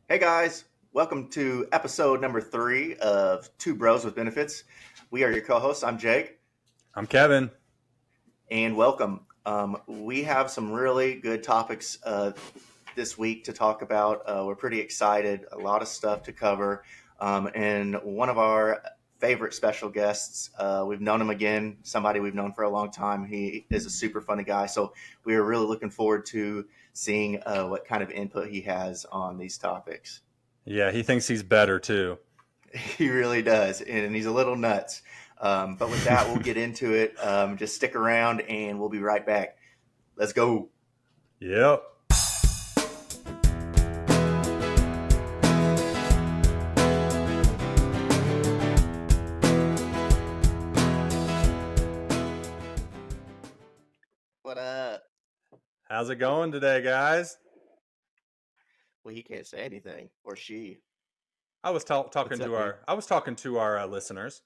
Hey guys, welcome to episode number 3 of Two Bros with Benefits. We are your co-hosts. I'm Jake, I'm Kevin. and welcome. We have some really good topics this week to talk about. We're pretty excited, a lot of stuff to cover, and one of our favorite special guests. We've known him again, somebody we've known for a long time. He is a super funny guy, so we are really looking forward to seeing what kind of input he has on these topics. Yeah, he thinks he's better too. He really does, and he's a little nuts. But with that, we'll get into it. Just stick around, and we'll be right back. Let's go. Yep. What up? How's it going today, guys? Well, he can't say anything, or she. I was What's talking up, to dude? our listeners.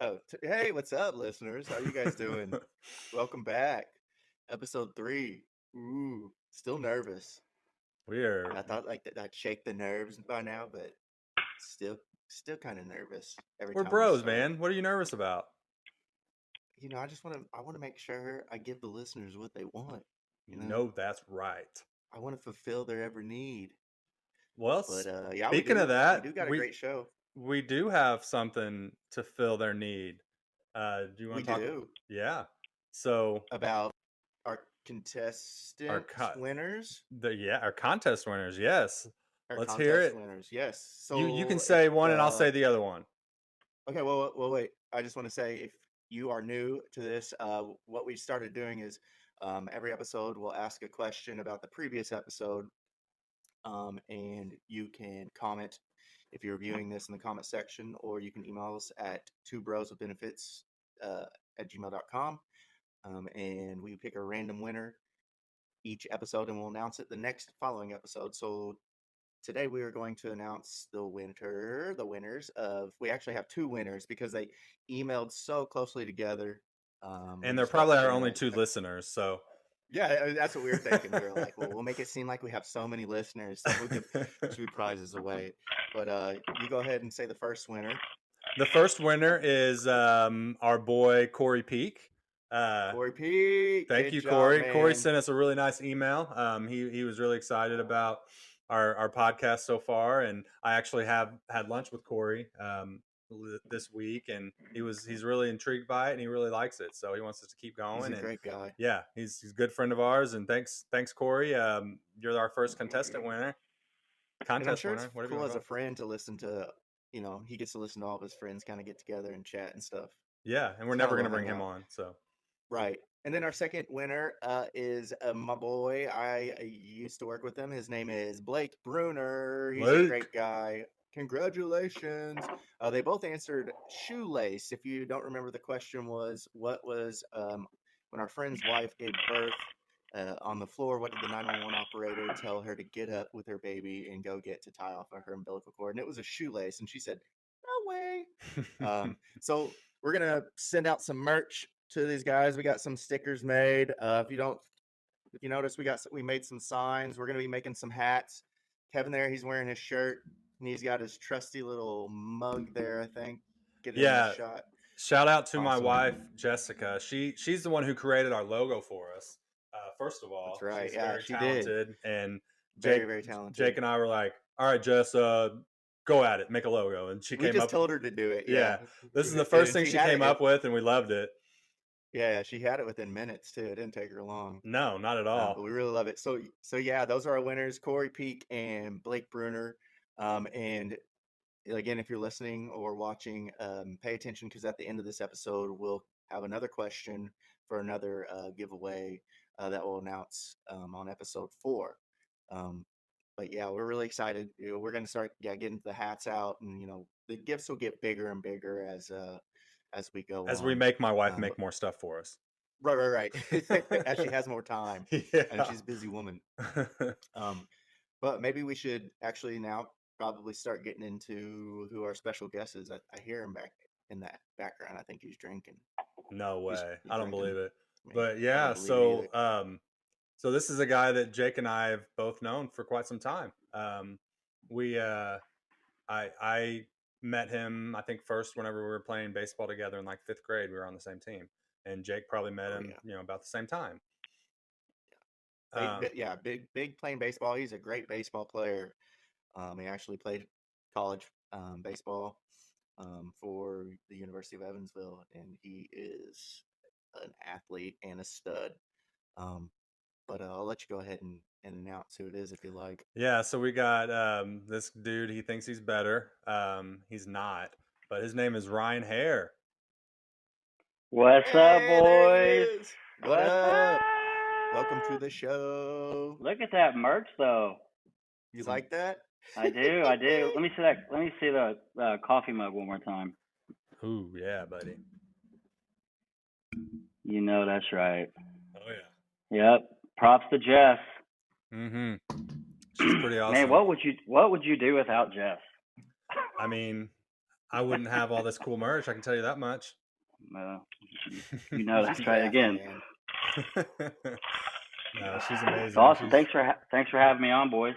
Oh, hey, what's up, listeners? How you guys doing? Welcome back, episode 3. Ooh, still nervous. we are I thought like that I'd shake the nerves by now, but still, still kind of nervous every we're time we bros, start. man. What are you nervous about? I want to make sure I give the listeners what they want. You You know, know that's right. I want to fulfill their every need. Well, But yeah, we speaking of do. We that, do got a great show. we do have something to fill their need. Do you We want to talk? do Yeah. So about our our contestant cut, winners, our contest winners. Yes. our Let's hear contest it. winners. Yes. You can So if say one, and I'll say the other one. okay, well, wait. I just want to say if you are new to this, what we started doing is every episode we'll ask a question about the previous episode, and you can comment if you're viewing this in the comment section, or you can email us at twobroswithbenefits at gmail.com. And we pick a random winner each episode and we'll announce it the next following episode. So today we are going to announce the winners of, we actually have two winners because they emailed so closely together. We And they're just felt probably like our doing only two listeners. So yeah, that's what we were thinking. We were like, well, we'll make it seem like we have so many listeners, so we'll give two prizes away. But you go ahead and say the first winner. the first winner is our boy Corey Peak. Corey P. Thank Good you, job, Corey. Corey man. sent us a really nice email. He was really excited about our podcast so far, and I actually have had lunch with Corey this week, and he's really intrigued by it, and he really likes it. So he wants us to keep He's going, a and great guy. yeah, he's a good friend of ours. And thanks, Corey. You're our first contestant winner, And I'm contest sure it's winner, whatever you cool want to as call a it. friend to listen to, he gets to listen to all of his friends kind of get together and chat and stuff. Yeah, and we're It's kind never of a gonna little bring him hangout. on. So Right. And then our second winner is my boy. I used to work with him. His name is Blake Bruner. He's a Blake. great guy. Congratulations. They both answered shoelace. If you don't remember, the question was what was when our friend's wife gave birth on the floor, what did the 911 operator tell her to get up with her baby and go get to tie off of her umbilical cord? And it was a shoelace. And she said, no way. So we're gonna send out some merch to these guys. We got some stickers made. If you notice, we made some signs. We're gonna be making some hats. Kevin there, he's wearing his shirt and he's got his trusty little mug there. I think get it in the Yeah, shot. shout out to my Awesome. wife Jessica. She's the one who created our logo for us. First of That's all, right. she's Yeah, very she did. talented, and Very, Jake very Jake talented. and I were like, "All right, Jess, go at it, make a logo." And she We came just up. told her to do it. Yeah, Yeah, this is the first and thing she she had came it. up with, and we loved it. Yeah, she had it within minutes too. It didn't take her long. No, not at But all. we really love it. So yeah, those are our winners: Corey Peak and Blake Bruner. And again, if you're listening or watching, pay attention because at the end of this episode, we'll have another question for another giveaway that we'll announce on episode 4. Um, but yeah, we're really excited. We're going to start getting the hats out, and the gifts will get bigger and bigger as we go As we on. make my wife But make more stuff for us. right. As she has more time, and Yeah. she's a busy woman. Um, but maybe we should actually now probably start getting into who our special guest is. I hear him back in that background. I think he's drinking. No He's, way. he's I don't drinking. believe it. I mean, But I don't yeah, believe it either. so this is a guy that Jake and I have both known for quite some time. we I met him, I think, first whenever we were playing baseball together in like 5th grade. We were on the same team, and Jake probably met Oh him, yeah. about the same time. Played, Um, yeah, big playing baseball. He's a great baseball player. He actually played college baseball for the University of Evansville, and he is an athlete and a stud. Um, but I'll let you go ahead and announce who it is if you like. yeah, so we got this dude. He thinks he's better. He's not, but his name is Ryan Haire. What's up, Hey, there he boys? is. What What's up? Welcome to up? the show. Look at that merch, though. You like that? I do, I do. Let me see that. Let me see the coffee mug one more time. Ooh, yeah, buddy. You know that's right. Oh yeah. Yep. Props to Jess. Mm-hmm. She's pretty Man, awesome. what would you do without Jess? I mean, I wouldn't have all this cool merch. I can tell you that much. You know She's that's a right athlete, again. man. No, she's amazing. Awesome. She's Thanks for having me on, boys.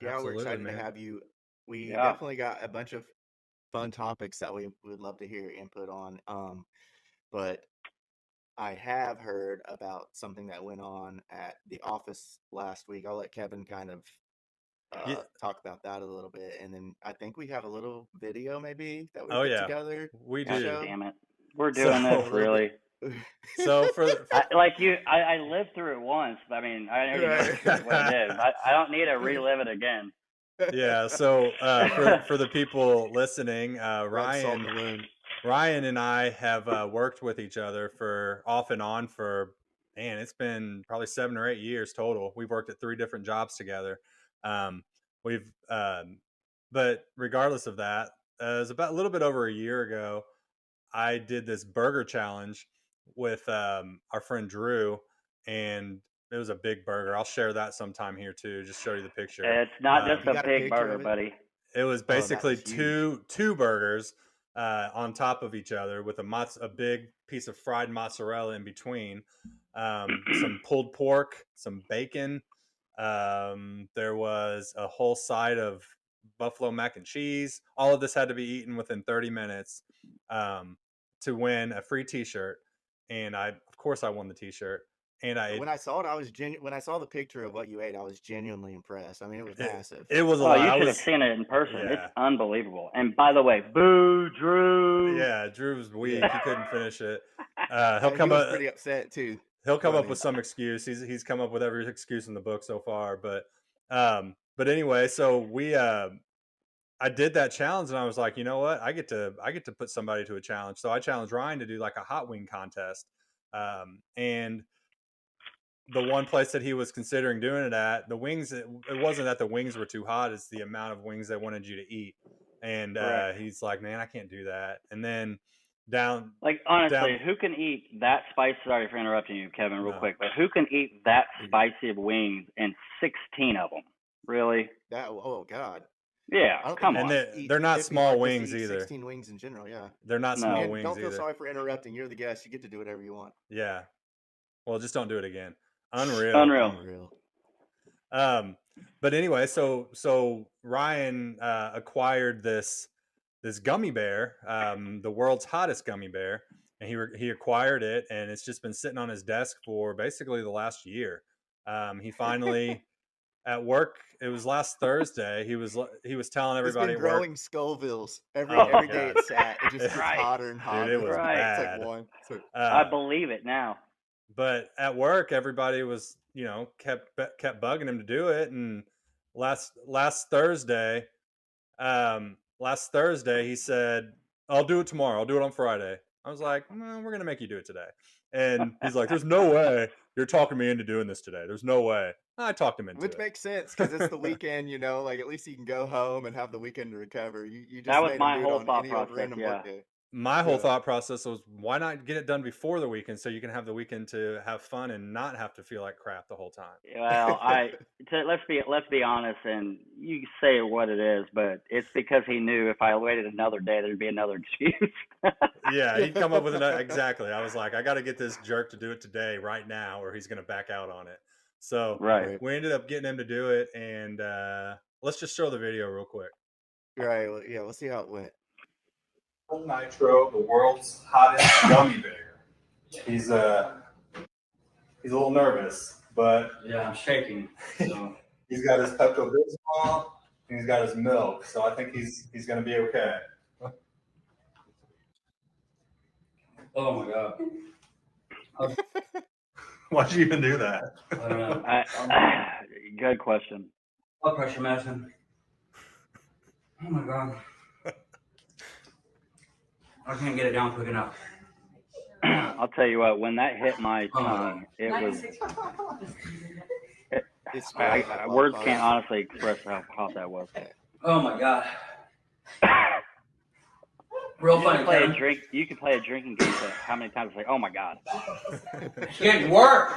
Yeah, we're absolutely, excited to man. have you. We Yeah. definitely got a bunch of fun topics that we would love to hear your input on. But I have heard about something that went on at the office last week. I'll let Kevin kind of Yeah. talk about that a little bit, and then I think we have a little video maybe that we Oh put yeah, together we to God do. show. damn it. We're So doing this A little really. bit. so for I lived through it once. I mean, I already know Right. what it is. I don't need to relive it again. yeah, so for the people listening, Rub salt in the wound. Ryan and I have worked with each other for off and on for, man, it's been probably 7 or 8 years total. We've worked at 3 different jobs together. We've but regardless of that, it was about a little bit over a year ago. I did this burger challenge with our friend Drew, and it was a big burger. I'll share that sometime here too. Just show you the picture. It's not just You a got a big picture burger, of it? buddy. It was Oh, that basically was huge. two burgers on top of each other with a big piece of fried mozzarella in between, some pulled pork, some bacon. There was a whole side of buffalo mac and cheese. All of this had to be eaten within 30 minutes to win a free T-shirt, and of course, I won the T-shirt. And When I saw it, I was when I saw the picture of what you ate, I was genuinely impressed. I mean, it was massive. it was a Oh, lot. you I should have was, seen it in person. yeah. It's unbelievable. And by the way, boo, Drew. Yeah, Drew's weak. Yeah. He couldn't finish it. He was pretty upset too. He'll come wasn't up he? with some excuse. He's come up with every excuse in the book so far. But anyway, so I did that challenge, and I was like, you know what? I get to put somebody to a challenge. So I challenged Ryan to do like a hot wing contest. And the one place that he was considering doing it at, the wings, it wasn't that the wings were too hot, it's the amount of wings they wanted you to eat. And he's like, man, I can't do that. And then like, honestly, down who can eat that spicy? Sorry for interrupting you, Kevin, real no. quick, but who can eat that spicy of wings and 16 of them? Really? Oh God. Yeah, I don't come think on. they're not 50 small hard just to wings eat either. 16 wings in general, yeah. They're not No. small Man, wings don't feel either. sorry for interrupting. You're the guest. You get to do whatever you want. Yeah. Well, just don't do it again. Unreal. Unreal. But anyway, so Ryan acquired this gummy bear, the world's hottest gummy bear, and he acquired it, and it's just been sitting on his desk for basically the last year. He finally at work. It was last Thursday. He was telling It's everybody been at work. growing Scovilles every Oh my day God. it's sat. It just gets Right. hotter and hotter. Dude, it was Right. It's bad. like one. I believe it now. But at work, everybody was, kept bugging him to do it. And last Thursday, he said, "I'll do it tomorrow. I'll do it on Friday." I was like, "Well, we're gonna make you do it today." And he's like, "There's no way you're talking me into doing this today. There's no way." I talked him into Which it. makes sense because it's the weekend, like at least you can go home and have the weekend to recover. You just That was made him my do it whole on thought any old process, random yeah. work day. My whole Yeah. thought process was, why not get it done before the weekend so you can have the weekend to have fun and not have to feel like crap the whole time. Well, let's be honest, and you say what it is, but it's because he knew if I waited another day, there'd be another excuse. Yeah, he'd come up with exactly. I was like, I got to get this jerk to do it today, right now, or he's going to back out on it. So Right. we ended up getting him to do it, and let's just show the video real quick. Right. Well, yeah. We'll see how it went. Nitro, the world's hottest gummy bear. He's a little nervous, but Yeah, I'm shaking. So. he's got his Pepto Bismol and he's got his milk, so I think he's going to be okay. Oh my god. Why'd you even do that? I don't know. Good question. Blood pressure medicine. Oh my god. I can't get it down quick enough. I'll tell you what. When that hit my tongue, it was. Words can't honestly express how hot that was. Oh my god. Real funny. You can play a drinking game. But how many times it's like, oh my god. Can't work.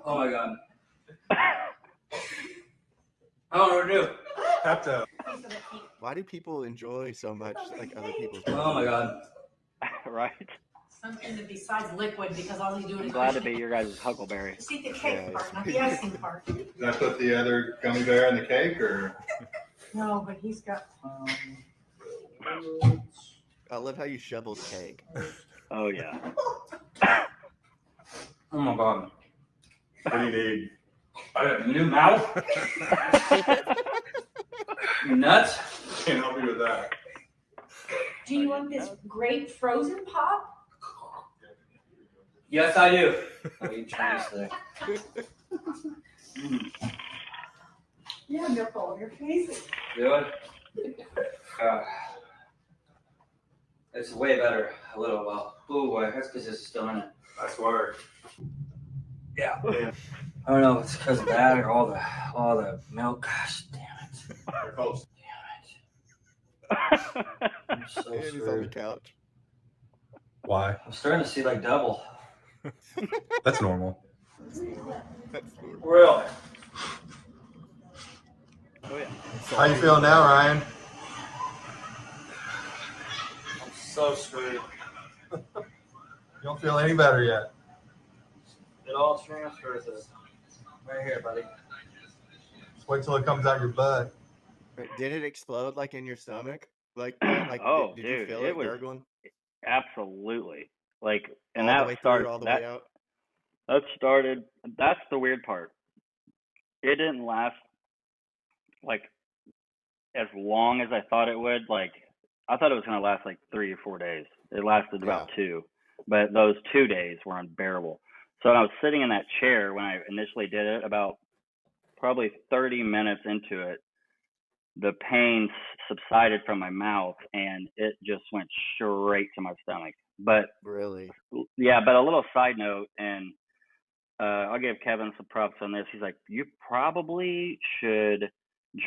Oh my god. I don't know what to do. Pepto. Why do people enjoy so much like other people's? Oh my god. Right. Something besides liquid, because all he's doing I'm is glad to be your guys' Huckleberry. Just eat the cake part, not the icing part. Did I put the other gummy bear in the cake, or? No, but he's got. I love how you shovel cake. Oh yeah. Oh my god. What do you need? I got a new mouth. You nuts? Can't help you with that. Do you want this grape frozen pop? Yes, I do. I'll eat Chinese today. Yeah, milk all over your face. Do it? It's way better. A little well. Oh boy, that's because it's still in it. Nice work. Yeah. I don't know if it's because of that or all the milk. Gosh, damn it. You're close. I'm so And he's on the screwed. couch. Why? I'm starting to see like double. That's normal. That's weird. Really? Oh yeah. How you feeling now, Ryan? I'm so screwed. You don't feel any better yet. It all transfers right here, buddy. Just wait till it comes out your butt. Wait, did it explode like in your stomach? Like, Oh, did dude, you feel it it was- gurgling? Absolutely. Like, and all that the way started. through, all the that, way out. that started. That's the weird part. It didn't last like as long as I thought it would. Like, I thought it was gonna last like 3 or 4 days. It lasted about 2, but those 2 days were unbearable. So I was sitting in that chair when I initially did it. About probably 30 minutes into it, the pain subsided from my mouth and it just went straight to my stomach. But Really? yeah, but a little side note, and I'll give Kevin some props on this. He's like, you probably should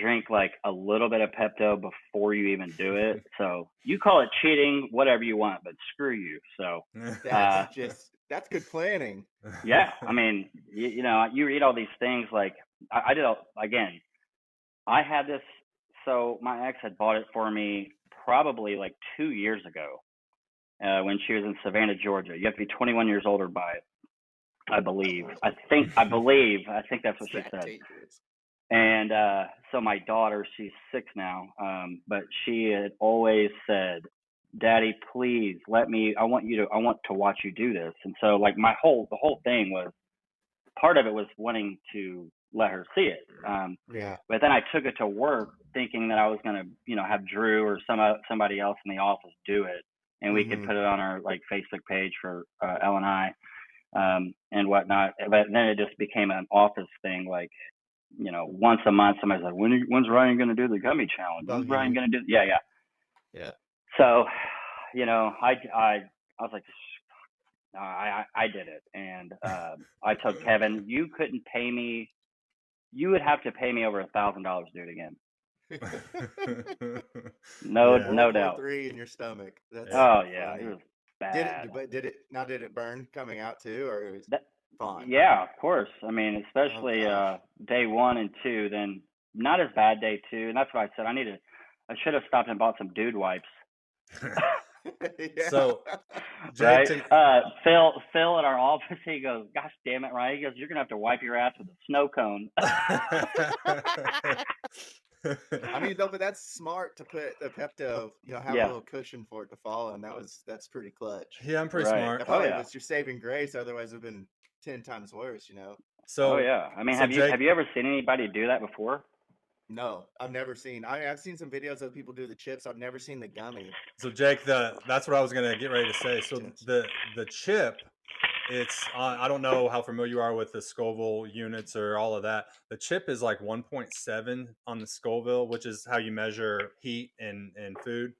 drink like a little bit of Pepto before you even do it. So you call it cheating, whatever you want, but screw you. So That's good planning. yeah, I mean, you know, you read all these things like I did. Again, I had this. So my ex had bought it for me probably like 2 years ago when she was in Savannah, Georgia. You have to be 21 years old or buy it, I believe. I think that's what she said. Dangerous. And so my daughter, she's 6 now, but she had always said, Daddy, please let me, I want to watch you do this. And so like the whole thing was, part of it was wanting to let her see it. Yeah. But then I took it to work thinking that I was going to, you know, have Drew or somebody else in the office do it. And we could put it on our like Facebook page for Elle and I and whatnot. But then it just became an office thing. Like, you know, once a month, somebody's like, when's Ryan going to do the gummy challenge? When's Ryan going to do? Yeah. So, you know, I was like, I did it. And I told Kevin, you couldn't pay me. You would have to pay me over $1,000 to do it again. No doubt. 3 in your stomach. That's Oh yeah, funny. it was bad. Did it burn coming out too, or it was fine? Yeah, of course. I mean, especially day 1 and 2. Then not as bad day 2, and that's what I said. I should have stopped and bought some dude wipes. Yeah. So, Jake, Right? to, Phil at our office, he goes, "Gosh damn it, Ryan!" He goes, "You're gonna have to wipe your ass with a snow cone." I mean, though, but that's smart to put the Pepto, have a Yeah. little cushion for it to fall in. That's pretty clutch. yeah, I'm pretty Right. That smart. Oh probably yeah. was your saving grace. Otherwise, it'd been 10 times worse. Oh So, yeah. I mean, so Jake, have you ever seen anybody do that before? No, I've never seen. I've seen some videos of people do the chips. I've never seen the gummy. so Jake, that's what I was gonna get ready to say. So Chips. the chip, it's I don't know how familiar you are with the Scoville units or all of that. The chip is like 1.7 on the Scoville, which is how you measure heat in food.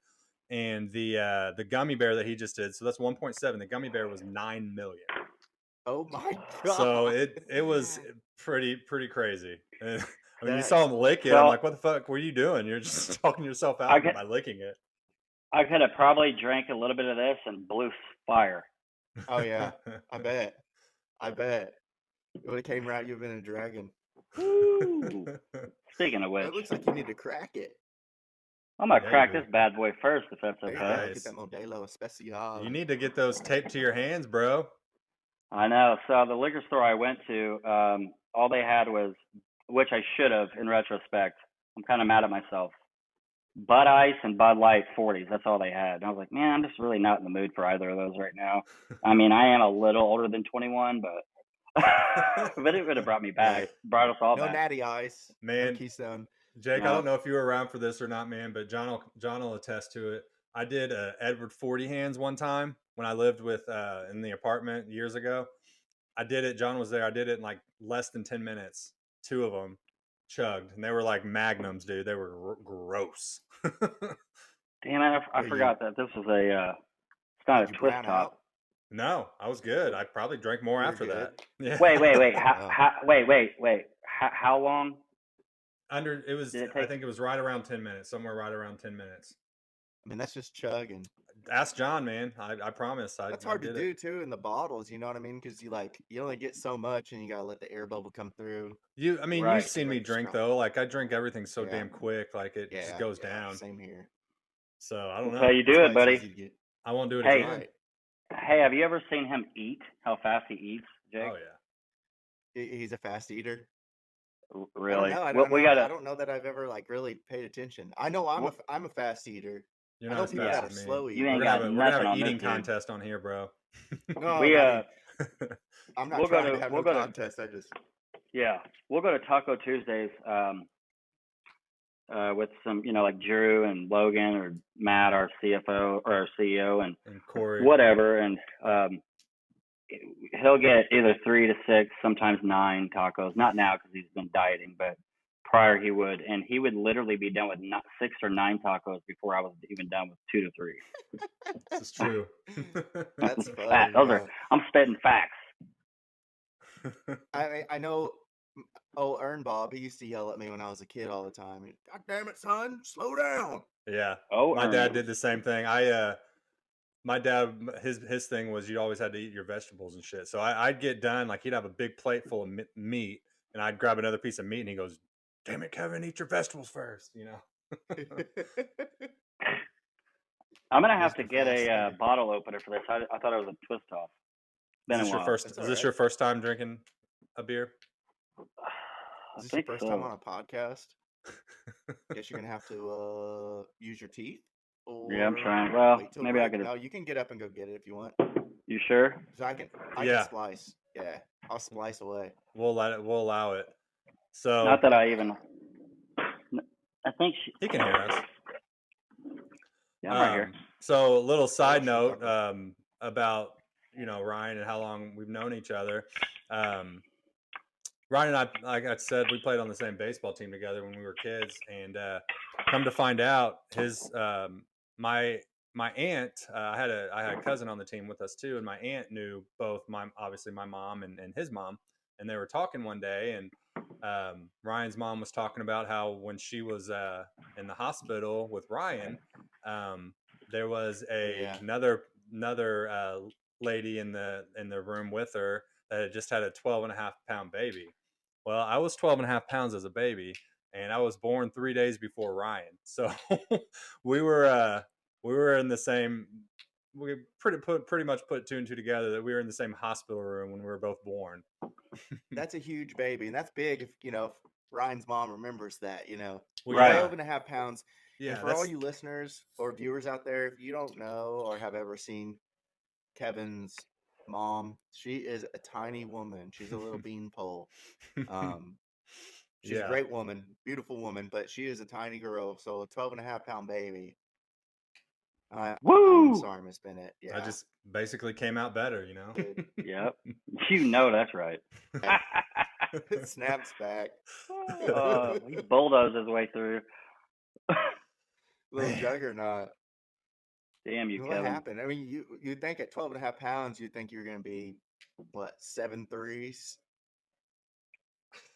And the gummy bear that he just did, so that's 1.7. The gummy bear was 9 million. Oh my So god! it was pretty crazy. And, I mean, you That's saw him lick it. I'm So like, what the fuck were you doing? You're just talking yourself I out could by licking it. I could have probably drank a little bit of this and blew fire. Oh yeah, I bet. It would have came right. You've been a dragon. Woo! Speaking of Well, which, it looks like you need to crack it. I'm gonna Yeah, crack you do. this bad boy first, if that's There you okay. go. Nice. Get that Modelo Especial. You need to get those taped to your hands, bro. I know. So the liquor store I went to, all they had was, which I should have in retrospect. I'm kind of mad at myself. Bud Ice and Bud Light 40s. That's all they had. And I was like, man, I'm just really not in the mood for either of those right now. I mean, I am a little older than 21, but but it would have brought me back. Hey, Brought us all No back. natty ice. No man, Keystone. Jake, I No. don't know if you were around for this or not, man, but John will attest to it. I did Edward 40 hands one time when I lived with in the apartment years ago. I did it. John was there. I did it in like less than 10 minutes. 2 of them chugged, and they were like magnums, dude. They were gross. Damn it, I Were you forgot that this was a, it's not a did you twist brown top. out? No, I was good. I probably drank more You were after good. that. Yeah. Wait. Oh. Wait. How long It was, did it I take? think it was right around 10 minutes, somewhere right around 10 minutes. I mean, that's just chugging. Ask John, man. I promise. That's I hard to did do it. too in the bottles. You know what I mean? Because you only get so much, and you gotta let the air bubble come through. I mean, Right. you've seen me Very drink strong. though. Like I drink everything so Yeah. damn quick, like it just Yeah. goes Yeah. down. Same here. So I don't That's how know. you That's do why it, it's buddy. easy to get. I won't do it Hey, again. Right. hey, have you ever seen him eat? How fast he eats, Jake? Oh yeah. He's a fast eater. I don't Really? know. I Well, don't we know. I gotta. don't know that I've ever like really paid attention. I know I'm Well, a fast eater. You're I not know as people fast that are as me. slow you We're ain't eaters. got gonna have nothing an on this eating dude. contest on here, bro. No, We not I'm not we'll go trying to to have we'll no go to contest. I just yeah we'll go to Taco Tuesdays with some like Drew and Logan or Matt, our CFO or our CEO, and And Corey. whatever, and he'll get either 3 to 6, sometimes 9 tacos. Not now because he's been dieting, but prior he would, and he would literally be done with 6 or 9 tacos before I was even done with 2 to 3. This is true. that's Fact. funny. Those Yeah. are I'm spitting facts. I know. Oh, Earn Bob. He used to yell at me when I was a kid all the time. God damn it, son! Slow down. Yeah. Oh, My dad Ernie. did the same thing. My dad, his thing was you always had to eat your vegetables and shit. So I'd get done, like he'd have a big plate full of meat, and I'd grab another piece of meat, and he goes, "Damn it, Kevin, eat your vegetables first," you know. I'm gonna have Mr. to get Fast a Eater. bottle opener for this. I thought it was a twist off. Been a while. That's Is all this right. your first time drinking a beer? I Is this your think first so. time on a podcast? Guess you're gonna have to use your teeth. Yeah, I'm Or trying. Well, wait till maybe I break. could. No, you can get up and go get it if you want. You sure? So I can Yeah. splice. Yeah, I'll splice away. We'll allow it. So Not that I even. I think she. he can hear us. Yeah, I'm right here. So a little side should note talk about Ryan and how long we've known each other. Ryan and I, like I said, we played on the same baseball team together when we were kids, and come to find out, his my aunt, I had a cousin on the team with us too, and my aunt knew both obviously my mom and his mom, and they were talking one day, and Ryan's mom was talking about how when she was in the hospital with Ryan, there was another lady in the room with her that had just had a 12.5-pound baby. Well, I was 12.5 pounds as a baby, and I was born 3 days before Ryan. So we were we were in the same. We pretty much put two and two together that we were in the same hospital room when we were both born. That's a huge baby, and that's big. If Ryan's mom remembers that, Well, Right. 12.5 pounds. Yeah, And for all you listeners or viewers out there, if you don't know or have ever seen Kevin's mom, she is a tiny woman. She's a little beanpole. She's a Yeah. great woman, beautiful woman, but she is a tiny girl. So a 12.5 pound baby. I'm Woo! sorry, Miss Bennett. Yeah. I just basically came out better, Good. Yep. You know that's right. Snaps back. He bulldozed his way through. Little Man. juggernaut. Damn you, What Kevin. happened? I mean, you'd think at 12.5 pounds, you'd think you're going to be, what, 7'3",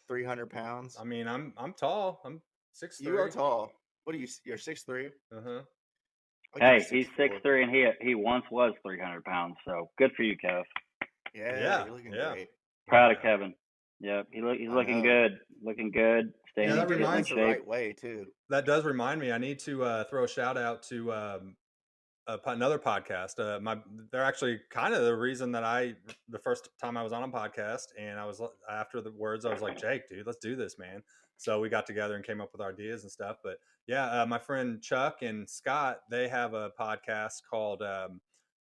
300 pounds? I mean, I'm tall. I'm 6'3". You are tall. What are you? You're 6'3"? Uh-huh. Hey, he's 6'3", and he once was 300 pounds. So good for you, Kev. Yeah, you're looking great. Proud of Yeah. Kevin. Yep, he's I looking know. good. Looking good. Staying Yeah, And that he did it reminds- the shape. right way too. That does remind me. I need to throw a shout out to another podcast. They're actually kind of the reason that the first time I was on a podcast, and I was after the words, I was like, Jake, dude, let's do this, man. So we got together and came up with our ideas and stuff. But yeah, my friend Chuck and Scott, they have a podcast called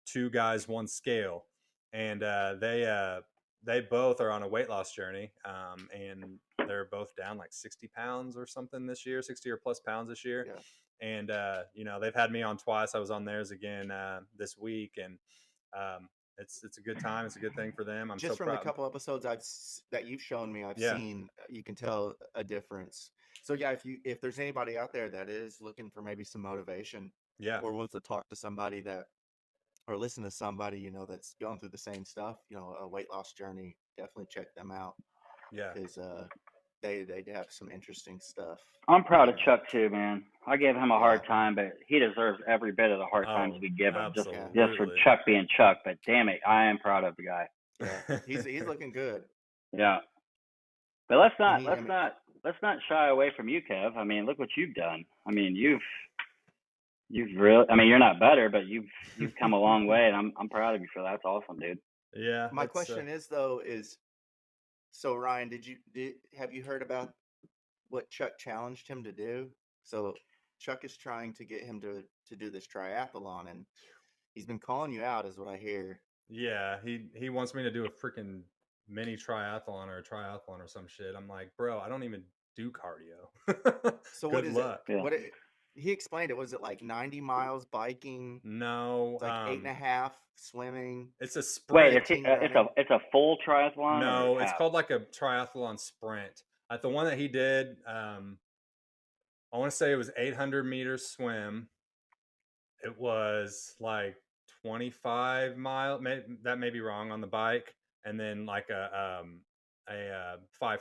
Two Guys, One Scale, and they both are on a weight loss journey, and they're both down like 60 pounds or something this year, 60 or plus pounds this year. Yeah. And they've had me on twice. I was on theirs again this week, and it's a good time. It's a good thing for them. I'm Just so from proud. the couple episodes that you've shown me, I've Yeah. seen, you can tell a difference. So yeah, if there's anybody out there that is looking for maybe some motivation, Yeah, or wants to talk to somebody or listen to somebody that's going through the same stuff, a weight loss journey, definitely check them out yeah. because they have some interesting stuff. I'm proud of there. Chuck too, man. I gave him a hard time, but he deserves every bit of the hard times we give him. Just for Chuck being Chuck. But damn it, I am proud of the guy. Yeah, he's looking good. Yeah, but let's not shy away from you, Kev. I mean, look what you've done. I mean, you've really. I mean, you're not better, but you've come a long way, and I'm proud of you for that. That's awesome, dude. Yeah. My question is so Ryan, have you heard about what Chuck challenged him to do? So Chuck is trying to get him to do this triathlon, and he's been calling you out, is what I hear. Yeah, he wants me to do a freaking mini triathlon or a triathlon or some shit. I'm like, bro, I don't even do cardio. So Good what is luck. it? He explained it. Was it like 90 miles biking? No, It's like 8.5 swimming. It's a sprint. Wait, it's a full triathlon? No, it's called like a triathlon sprint. The one that he did, I want to say it was 800 meters swim. It was like 25 mile. That may be wrong on the bike, and then like a 5K.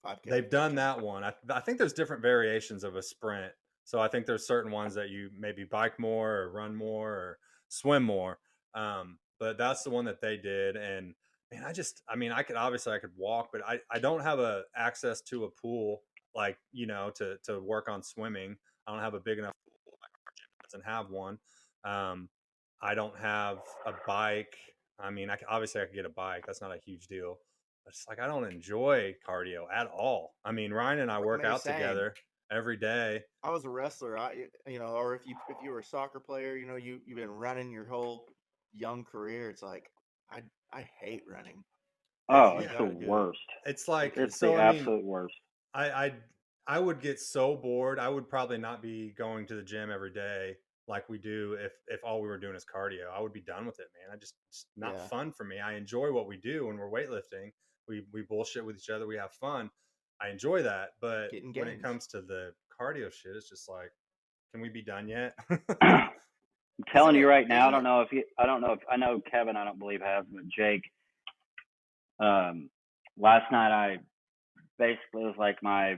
5K. They've done that one. I think there's different variations of a sprint. So I think there's certain ones that you maybe bike more or run more or swim more. But that's the one that they did. And man, I could walk, but I don't have access to a pool like, to work on swimming. I don't have a big enough pool. Like our gym doesn't have one. I don't have a bike. I mean, I could get a bike. That's not a huge deal. It's like I don't enjoy cardio at all. I mean, Ryan and I work out together every day. I was a wrestler. Or if you were a soccer player, you've been running your whole young career. It's like I hate running. Oh, it's the worst. It's like it's the absolute worst. I would get so bored. I would probably not be going to the gym every day like we do if all we were doing is cardio. I would be done with it, man. It's not fun for me. I enjoy what we do when we're weightlifting. We bullshit with each other. We have fun. I enjoy that. But when it comes to the cardio shit, it's just like, can we be done yet? I'm telling you right now. I know Kevin. I don't believe has, but Jake. Last night it was like my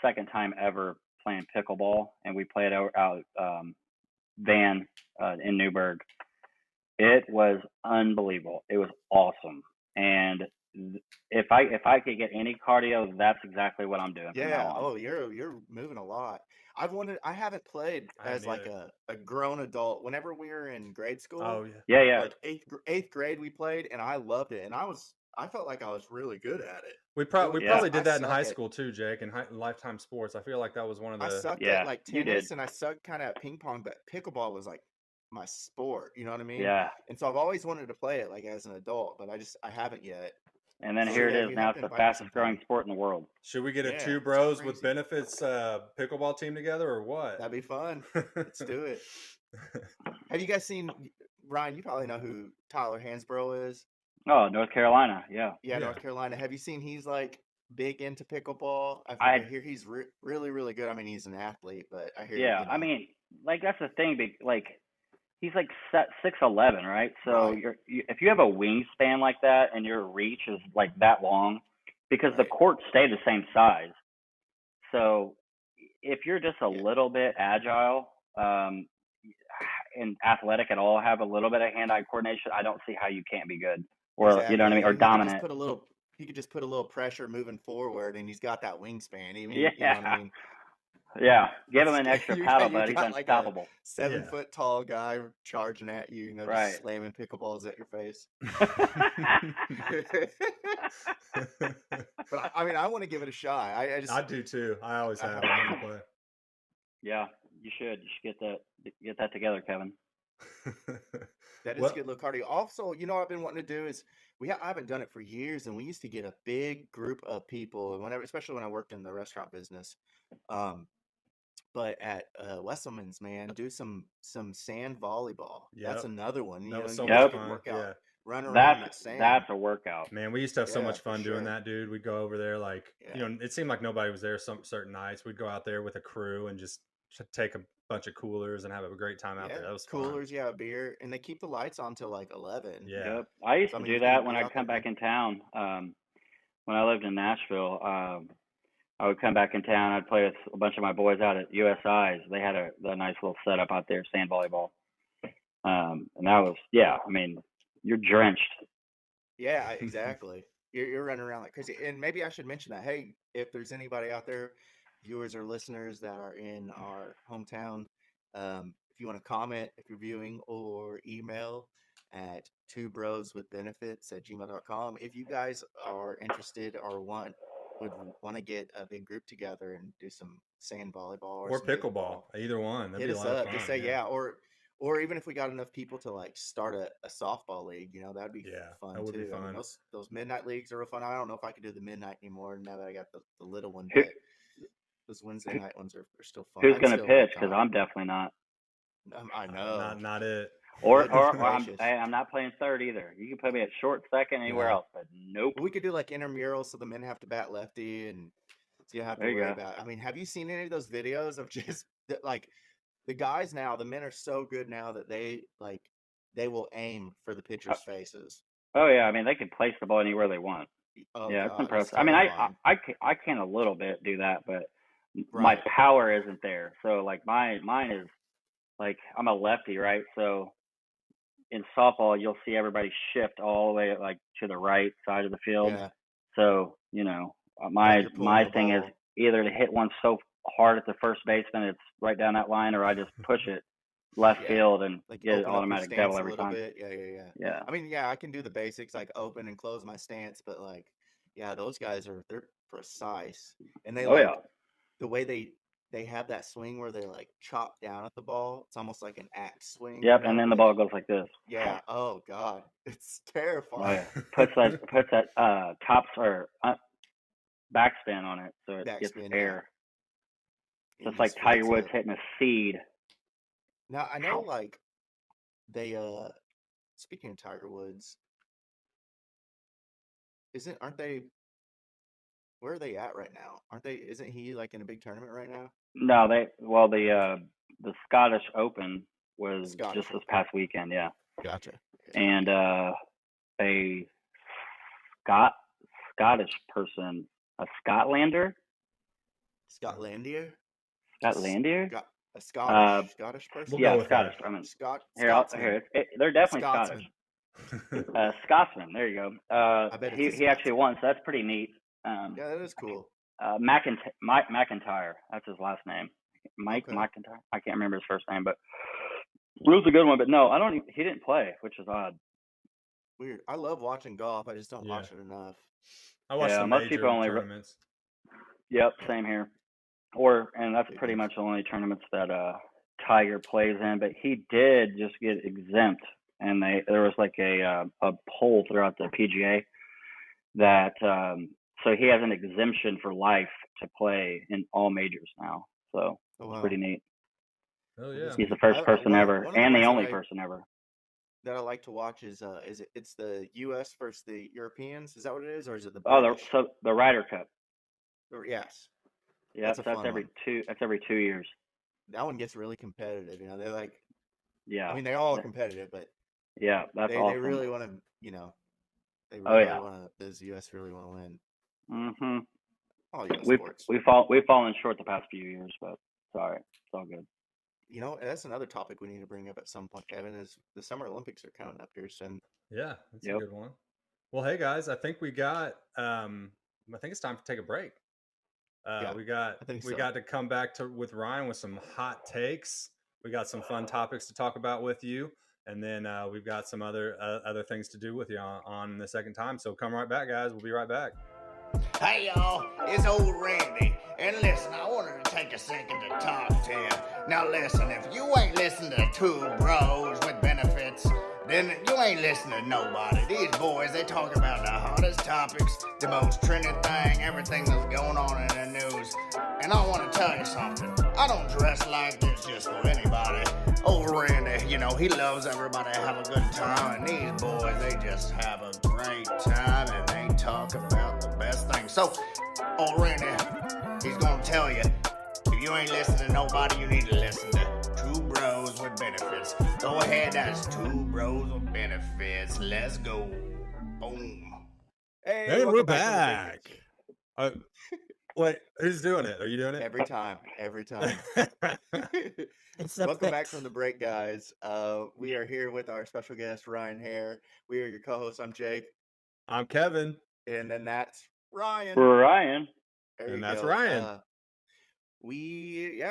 second time ever playing pickleball, and we played out Van in Newburgh. It was unbelievable. It was awesome. And if I could get any cardio, that's exactly what I'm doing from now Yeah. on. Oh, you're moving a lot. I haven't played I haven't as like either. a grown adult. Whenever we were in grade school, Oh yeah. Yeah. like eighth grade, we played, and I loved it. And I felt like I was really good at it. We Yeah. probably did I that in high suck at school too, Jake, in Lifetime Sports. I feel like that was one of I the sucked at Yeah, like you did. tennis, and I sucked kind of at ping pong, but pickleball was like my sport. You know what I mean? Yeah. And so I've always wanted to play it like as an adult, but I haven't yet. And then So here it yeah, is. you Now have it's to the invite me fastest growing sometime. sport in the world. Should we get a Yeah, two it's bros with crazy. benefits pickleball team together or what? That'd be fun. Let's do it. Have you guys seen Ryan? You probably know who Tyler Hansbrough is. Oh, North Carolina. Yeah. Yeah, Yeah. North Carolina. Have you seen he's like big into pickleball? I I hear he's really, really good. I mean, he's an athlete, but I hear yeah. you I know, mean, like that's the thing. Like he's like 6'11", right? So right, if you have a wingspan like that and your reach is like that long, because the right. courts stay the same size. So if you're just a Yeah, little bit agile and athletic at all, have a little bit of hand-eye coordination, I don't see how you can't be good, or you know what I exactly. mean, or And dominant. he could just put a little pressure moving forward, and he's got that wingspan. Even Yeah, you know what I mean? yeah. Give him It's an extra you paddle, you bud. He's got like a unstoppable. 7 foot tall guy charging at you, you know, Right. just slamming pickleballs at your face. But I mean, I want to give it a shot. I just I do too. I always I have. haven't I done want it. Yeah, you should. You should get that together, Kevin. to play. That is Well, good little cardio. Also, you know, what I've been wanting to do is I haven't done it for years, and we used to get a big group of people whenever, especially when I worked in the restaurant business. Um, but at Wesselman's, man, do some sand volleyball. That's yep, another one. You that know, was you so get a much Yep. good fun. workout, Yeah, run around That's that sand. that's a workout. man, we used to have so Yeah, much for fun doing sure. that, dude. We'd go over there like Yeah. it seemed like nobody was there some certain nights. We'd go out there with a crew and just take a bunch of coolers and have a great time out there. Yeah, That was fun. coolers, yeah, beer, and they keep the lights on till like 11. Yeah, Yep. I used So I to mean, do you can that when be I'd out come there, back man. in town. When I lived in Nashville, I would come back in town. I'd play with a bunch of my boys out at USI's. They had a nice little setup out there, sand volleyball. And that was, yeah. I mean, you're drenched. Yeah, exactly. You're running around like crazy. And maybe I should mention that. Hey, if there's anybody out there, viewers or listeners that are in our hometown, if you want to comment, if you're viewing, or email at twobroswithbenefits@gmail.com. If you guys are interested or would want to get a big group together and do some sand volleyball or or some pickleball, either one. That'd hit be a us lot of up. fun. Just say Yeah, or even if we got enough people to like start a softball league, you know, that'd be yeah, fun that would be too. I mean, fun. those midnight leagues are real fun. I don't know if I could do the midnight anymore now that I got the little one, Who, but those Wednesday night ones are still fun. who's I'd gonna still have pitch? Because time. I'm definitely not. I know. Not it. Or Goodness I'm gracious. I'm not playing third either. You can put me at short, second, anywhere Yeah. else, but nope. We could do like intramurals so the men have to bat lefty and so you don't have to There you worry go. about. I mean, have you seen any of those videos of just like the guys now? The men are so good now that they will aim for the pitcher's faces. Oh yeah, I mean they can place the ball anywhere they want. Oh Yeah, it's God, it's impressive. I mean, terrifying. I can a little bit do that, but my Right. power isn't there. So like mine is like I'm a lefty, right? So in softball, you'll see everybody shift all the way like to the right side of the field. Yeah. So you know, Like you're pulling my the thing is ball. either to hit one so hard at the first baseman it's right down that line, or I just push it left Yeah. field and Like get an open up your automatic stance double a every little time. bit. Yeah. Yeah. I mean, yeah, I can do the basics like open and close my stance, but like, yeah, those guys they're precise, and they Oh yeah. the way they have that swing where they like chop down at the ball. It's almost like an axe swing. Yep. You know, And then where the ball goes like this. yeah. Oh God, it's Oh terrifying. yeah. Puts that tops or backspin on it, so it gets Backspin, yeah. air. It Just like just Tiger floats Woods up. hitting a seed. Now I know, like they speaking of Tiger Woods, aren't they? Where are they at right now? Aren't they? Isn't he like in a big tournament right now? No, the Scottish Open was Scottish just this Open. past weekend, yeah. Gotcha. And a Scottish person, a Scotlander, Scotlandier? Scotlandier, A Scottish person? We'll yeah, go with Scottish. that. I mean, Scotsman. they're definitely Scottish. Scotsman. Scotsman. There you go. I bet He it's a actually Scotsman. won, so that's pretty neat. Yeah, that is cool. Mike McIntyre. That's his last name. Mike Okay. McIntyre. I can't remember his first name, but it was a good one. But no, I don't. He didn't play, which is odd. Weird. I love watching golf. I just don't Yeah. watch it enough. I watched Yeah, the most major people only tournaments. Yep, same here. And that's pretty much the only tournaments that Tiger plays in. But he did just get exempt, and there was like a poll throughout the PGA that so he has an exemption for life to play in all majors now. So Oh, it's wow. pretty neat. Oh yeah. He's the first person ever, one of the and the ones only person ever. that I like to watch is it's the U.S. versus the Europeans. Is that what it is, or is it the Oh, British? the Ryder Cup. Yes. Yeah, That's a that's fun every one. That's every 2 years. That one gets really competitive. You know, they're like, Yeah. I mean, they're all competitive, but Yeah, that's they awesome. really want to, you know, they Oh, really yeah. want to. Does the U.S. really want to win? Mm-hmm. All U.S. We've sports. we've fallen short the past few years, but it's all right. It's all good. You know, that's another topic we need to bring up at some point, Kevin. Is the Summer Olympics are coming up here soon? Yeah, that's Yep. a good one. Well, hey guys, I think we got. I think it's time to take a break. Yeah, we got I think we so. got to come back with Ryan with some hot takes. We got some fun topics to talk about with you, and then we've got some other things to do with you on the second time. So come right back, guys. We'll be right back. Hey y'all, it's old Randy. And listen, I wanted to take a second to talk to you. Now listen, if you ain't listening to two bros with benefits, then you ain't listening to nobody. These boys, they talk about the hottest topics, the most trending thing, everything that's going on in the news. And I want to tell you something. I don't dress like this just for anybody. Old Randy, you know, he loves everybody to have a good time. And these boys, they just have a great time and they talk about the best things. So, old Randy, he's going to tell you, if you ain't listening to nobody, you need to listen to Two Bros with Benefits. Go ahead, that's Two Bros with Benefits. Let's go. Boom. Hey, And we're welcome back from the back. Wait, who's doing it? Are you doing it? Every time. It's a Welcome back fix. from the break, guys. We are here with our special guest, Ryan Haire. We are your co-hosts. I'm Jake. I'm Kevin. And then that's Ryan. Ryan. There And you that's go. Ryan. We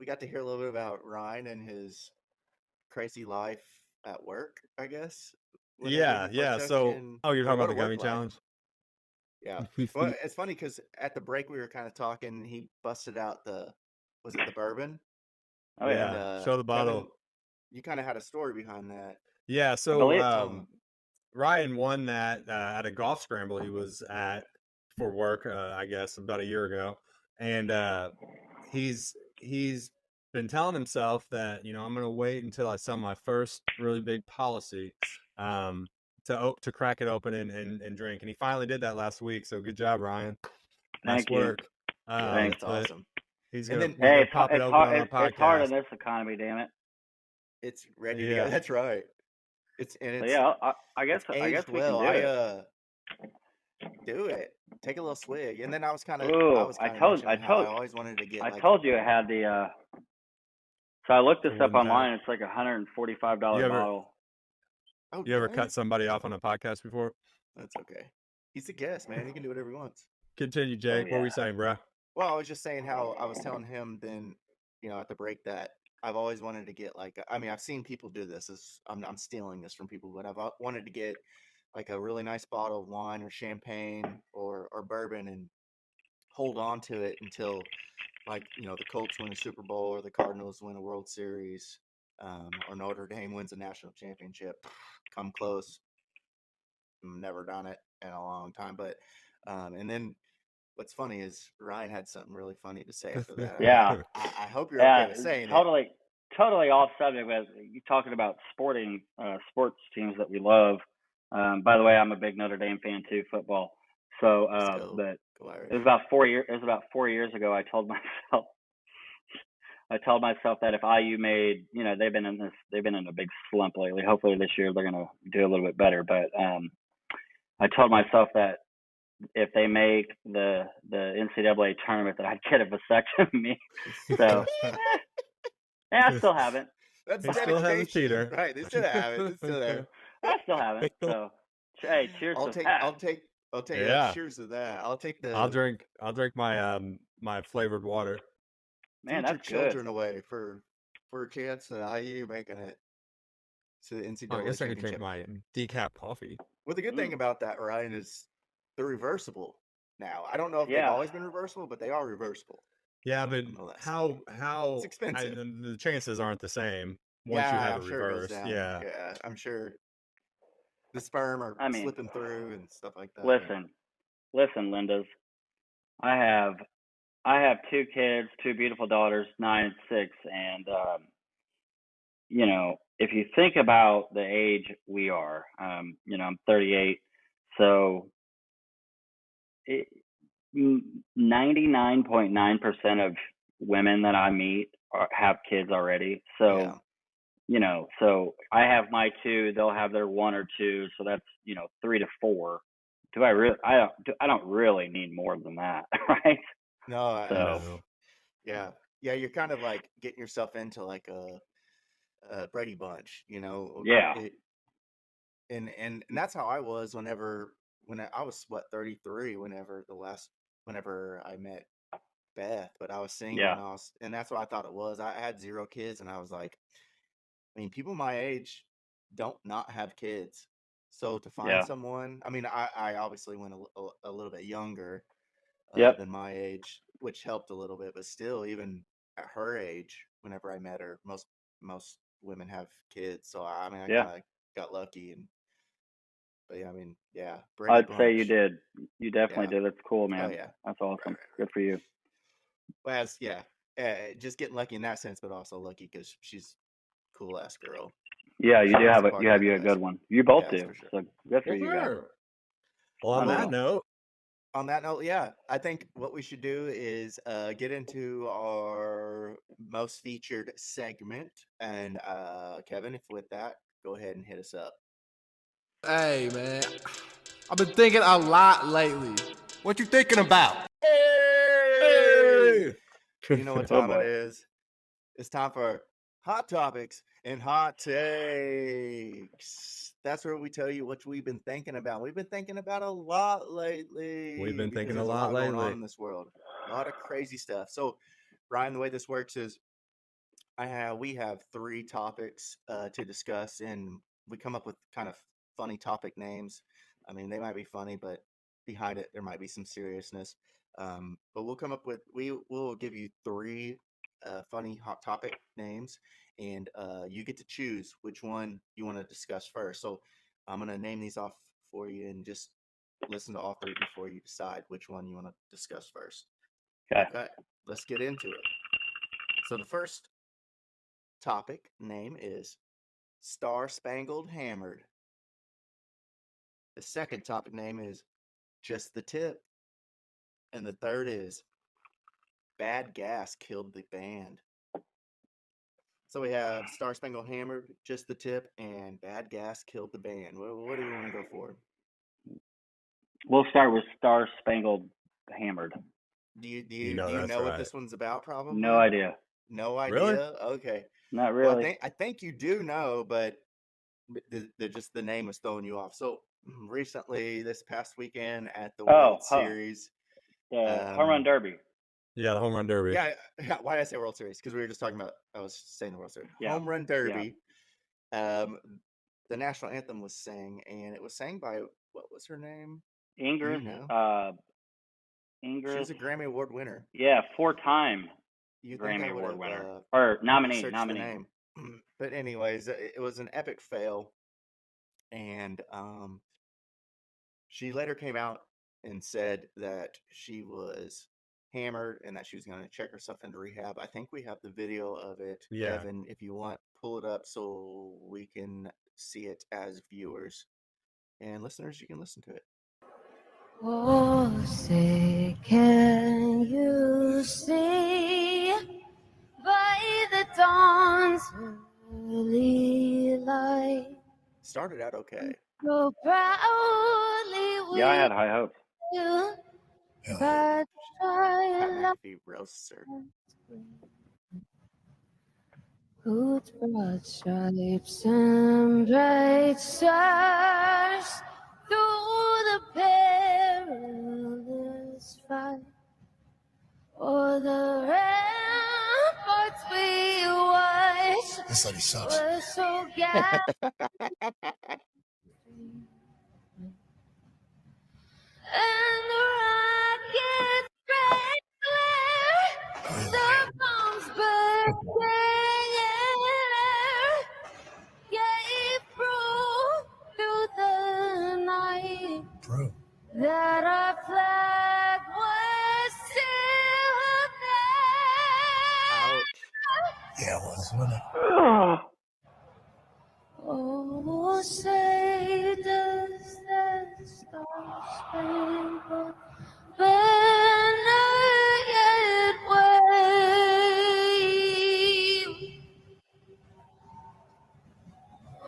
got to hear a little bit about Ryan and his crazy life at work, I guess. Yeah. So, you're talking about the gummy challenge? Yeah. Well, it's funny because at the break we were kind of talking. He busted out was it the bourbon? Oh yeah. And, Show the bottle. Kevin, you kind of had a story behind that. Yeah. So believe- Ryan won that at a golf scramble he was at for work, I guess, about a year ago, and he's been telling himself that, you know, I'm going to wait until I sell my first really big policy to crack it open and drink, and he finally did that last week. So good job, Ryan. Nice Thank you. work. Thanks. That's awesome. He's And gonna, then- we're Hey, gonna pop it open on our it's hard in podcast. this economy, damn it. It's ready to Yeah. go. That's right. It's So yeah, I guess aged we well. can do it. Do it. Take a little swig, and then I was kind of. Ooh, I told I always wanted to get. I told you it had the. So I looked this The up wooden online. It's like $145 You ever- bottle. Oh, You ever dang. cut somebody off on a podcast before? That's okay. He's a guest, man. He can do whatever he wants. Continue, Jake. What were you saying, bro? Well, I was just saying how I was telling him then, you know, at the break that I've always wanted to get like. I mean, I've seen people do this. I'm stealing this from people, but I've wanted to get like a really nice bottle of wine or champagne or bourbon and hold on to it until, like, you know, the Colts win a Super Bowl or the Cardinals win a World Series, or Notre Dame wins a national championship. Come close. Never done it in a long time, but and then what's funny is Ryan had something really funny to say after that. Yeah. I hope you're okay with saying it. Totally off subject, but you talking about sports teams that we love. By the way, I'm a big Notre Dame fan too, football. So, Let's go. but Go Irish. it was about 4 years. It was about 4 years ago. I told myself that if IU made, you know, they've been in a big slump lately. Hopefully this year they're going to do a little bit better. But I told myself that if they make the NCAA tournament, that I'd get a vasectomy. So, yeah, I still haven't. That's He still has a dedication. cheater. Right, they still have it. It's still there. I still haven't. So, hey, cheers to that. I'll take Yeah. cheers to that. I'll take the I'll drink my my flavored water. Man, future that's good. children away for a chance at IU making it to the NCAA Oh, I guess I could championship. drink my decaf coffee. Well, the good thing about that, Ryan, is they're reversible now. I don't know if they've Yeah. always been reversible, but they are reversible. Yeah, but Nonetheless. how It's expensive. the chances aren't the same once you Yeah, have I'm it sure it goes reversed. down. Yeah. Yeah, I'm sure the sperm are I mean, slipping through and stuff like that. listen, Lindas. I have 2 kids, 2 beautiful daughters, 9 and 6, and you know, if you think about the age we are, you know, I'm 38, so 99.9% of women that I meet have kids already. So, Yeah. you know, so I have my 2, they'll have their 1 or 2, so that's, you know, 3 to 4. Do I really? I don't really need more than that, right? No, So yeah, you're kind of like getting yourself into like a Brady Bunch, you know. yeah, And that's how I was when I was 33 whenever I met Beth, but I was single yeah, and that's what I thought it was. I had 0 kids and I was like, I mean, people my age don't not have kids. So to find yeah, someone, I mean, I obviously went a little bit younger yep, than my age, which helped a little bit, but still, even at her age, whenever I met her, most women have kids. So I mean, I yeah. kind of got lucky, but yeah, I mean, yeah, Brady I'd say you Bunch, did. You definitely yeah, did. That's cool, oh man. yeah, That's right, awesome. right, Good for you. well, just getting lucky in that sense, but also lucky because she's a cool ass girl. Yeah, She you do wants have to a party with a us. good one. You both Yeah, that's do. for sure. So good for Well, you guys. sure. Well, on I that mean, note, On that note, yeah, I think what we should do is get into our most featured segment. And Kevin, if with that, go ahead and hit us up. Hey, man. I've been thinking a lot lately. What you thinking about? Hey! You know what oh time it boy. is? It's time for Hot Topics and Hot Takes. That's where we tell you what we've been thinking about. We've been thinking about a lot lately. We've been because thinking a there's lot going on lately. in this world. A lot of crazy stuff. So, Ryan, the way this works is we have 3 topics to discuss, and we come up with kind of funny topic names. I mean, they might be funny, but behind it there might be some seriousness. But we'll give you 3 funny hot topic names, and you get to choose which one you want to discuss first. So I'm gonna name these off for you, and just listen to all 3 before you decide which one you want to discuss first. Okay. Okay, let's get into it. So the first topic name is Star Spangled Hammered. The second topic name is Just the Tip. And the third is Bad Gas Killed the Band. So we have Star Spangled Hammered, Just the Tip, and Bad Gas Killed the Band. What do we want to go for? We'll start with Star Spangled Hammered. Do you that's know what right. this one's about? Probably No idea. No idea. Really? Okay. Not Well, really. I think you do know, but just the name was throwing you off. So recently, this past weekend at the World Series, The Home Run Derby. Yeah, the home run derby. yeah. Why did I say World Series? Because we were just talking about. I was saying the World Series. Yeah. Home Run Derby. The national anthem was sang, and it was sang by, what was her name? Ingrid. You know? Ingrid. She was a Grammy Award winner. Yeah, 4-time You Grammy think I would Award have winner or nominee. searched the name? But anyways, it was an epic fail, and she later came out and said that she was hammered and that she was going to check herself into rehab. I think we have the video of it. Yeah. Kevin, if you want, pull it up so we can see it as viewers. And listeners, you can listen to it. Oh, say, can you see by the dawn's early light? Started out okay. So proudly Yeah, I had high hopes. you Pat but McAfee roasts her. Whose broad stripes and bright stars through the perilous fight, o'er the ramparts we watched. This lady sucks. Were so gallant. And the rocket's red glare, the bombs bursting in air, gave proof through the night Bro. that our flag was still Ouch. Yeah, it was, wasn't it? Ugh. there. Oh, say does that star-spangled banner yet wave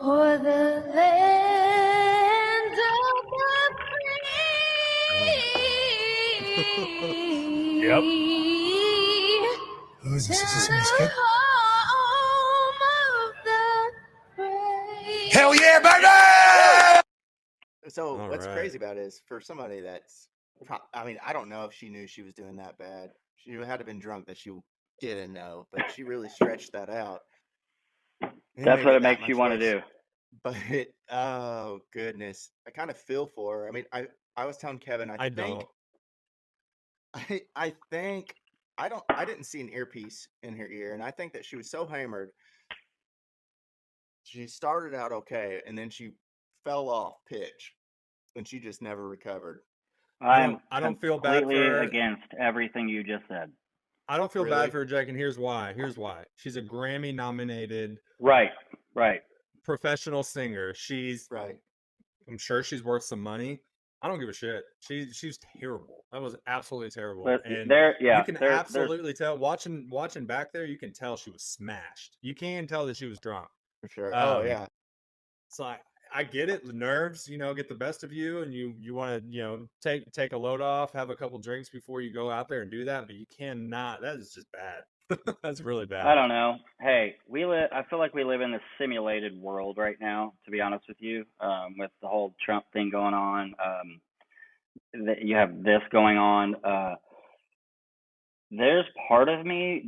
o'er the land of the free? Yep. Who is this? Is this To somebody's the kid? home of the brave. Hell yeah, baby! So All what's right. crazy about it is for somebody that's, I mean, I don't know if she knew she was doing that bad. She had to have been drunk that she didn't know, but she really stretched that out. And That's made what it it that makes you much want to worse. do. But oh goodness, I kind of feel for her. I mean, I was telling Kevin, I don't. I think I didn't see an earpiece in her ear, and I think that she was so hammered. She started out okay, and then she fell off pitch, and she just never recovered. I'm I don't feel bad completely for her. against everything you just said. I don't feel Really? bad for her, Jake, and here's why. She's a Grammy-nominated Right, right. professional singer. Right. I'm sure she's worth some money. I don't give a shit. She's terrible. That was absolutely terrible. But And yeah, you can there's absolutely tell watching back there. You can tell she was smashed. You can tell that she was drunk. For sure. Oh Um, yeah. So I get it. The nerves, get the best of you, and you want to, take a load off, have a couple drinks before you go out there and do that. But you cannot. That is just bad. That's really bad. I don't know. Hey, I feel like we live in a simulated world right now, to be honest with you, with the whole Trump thing going on. You have this going on. There's part of me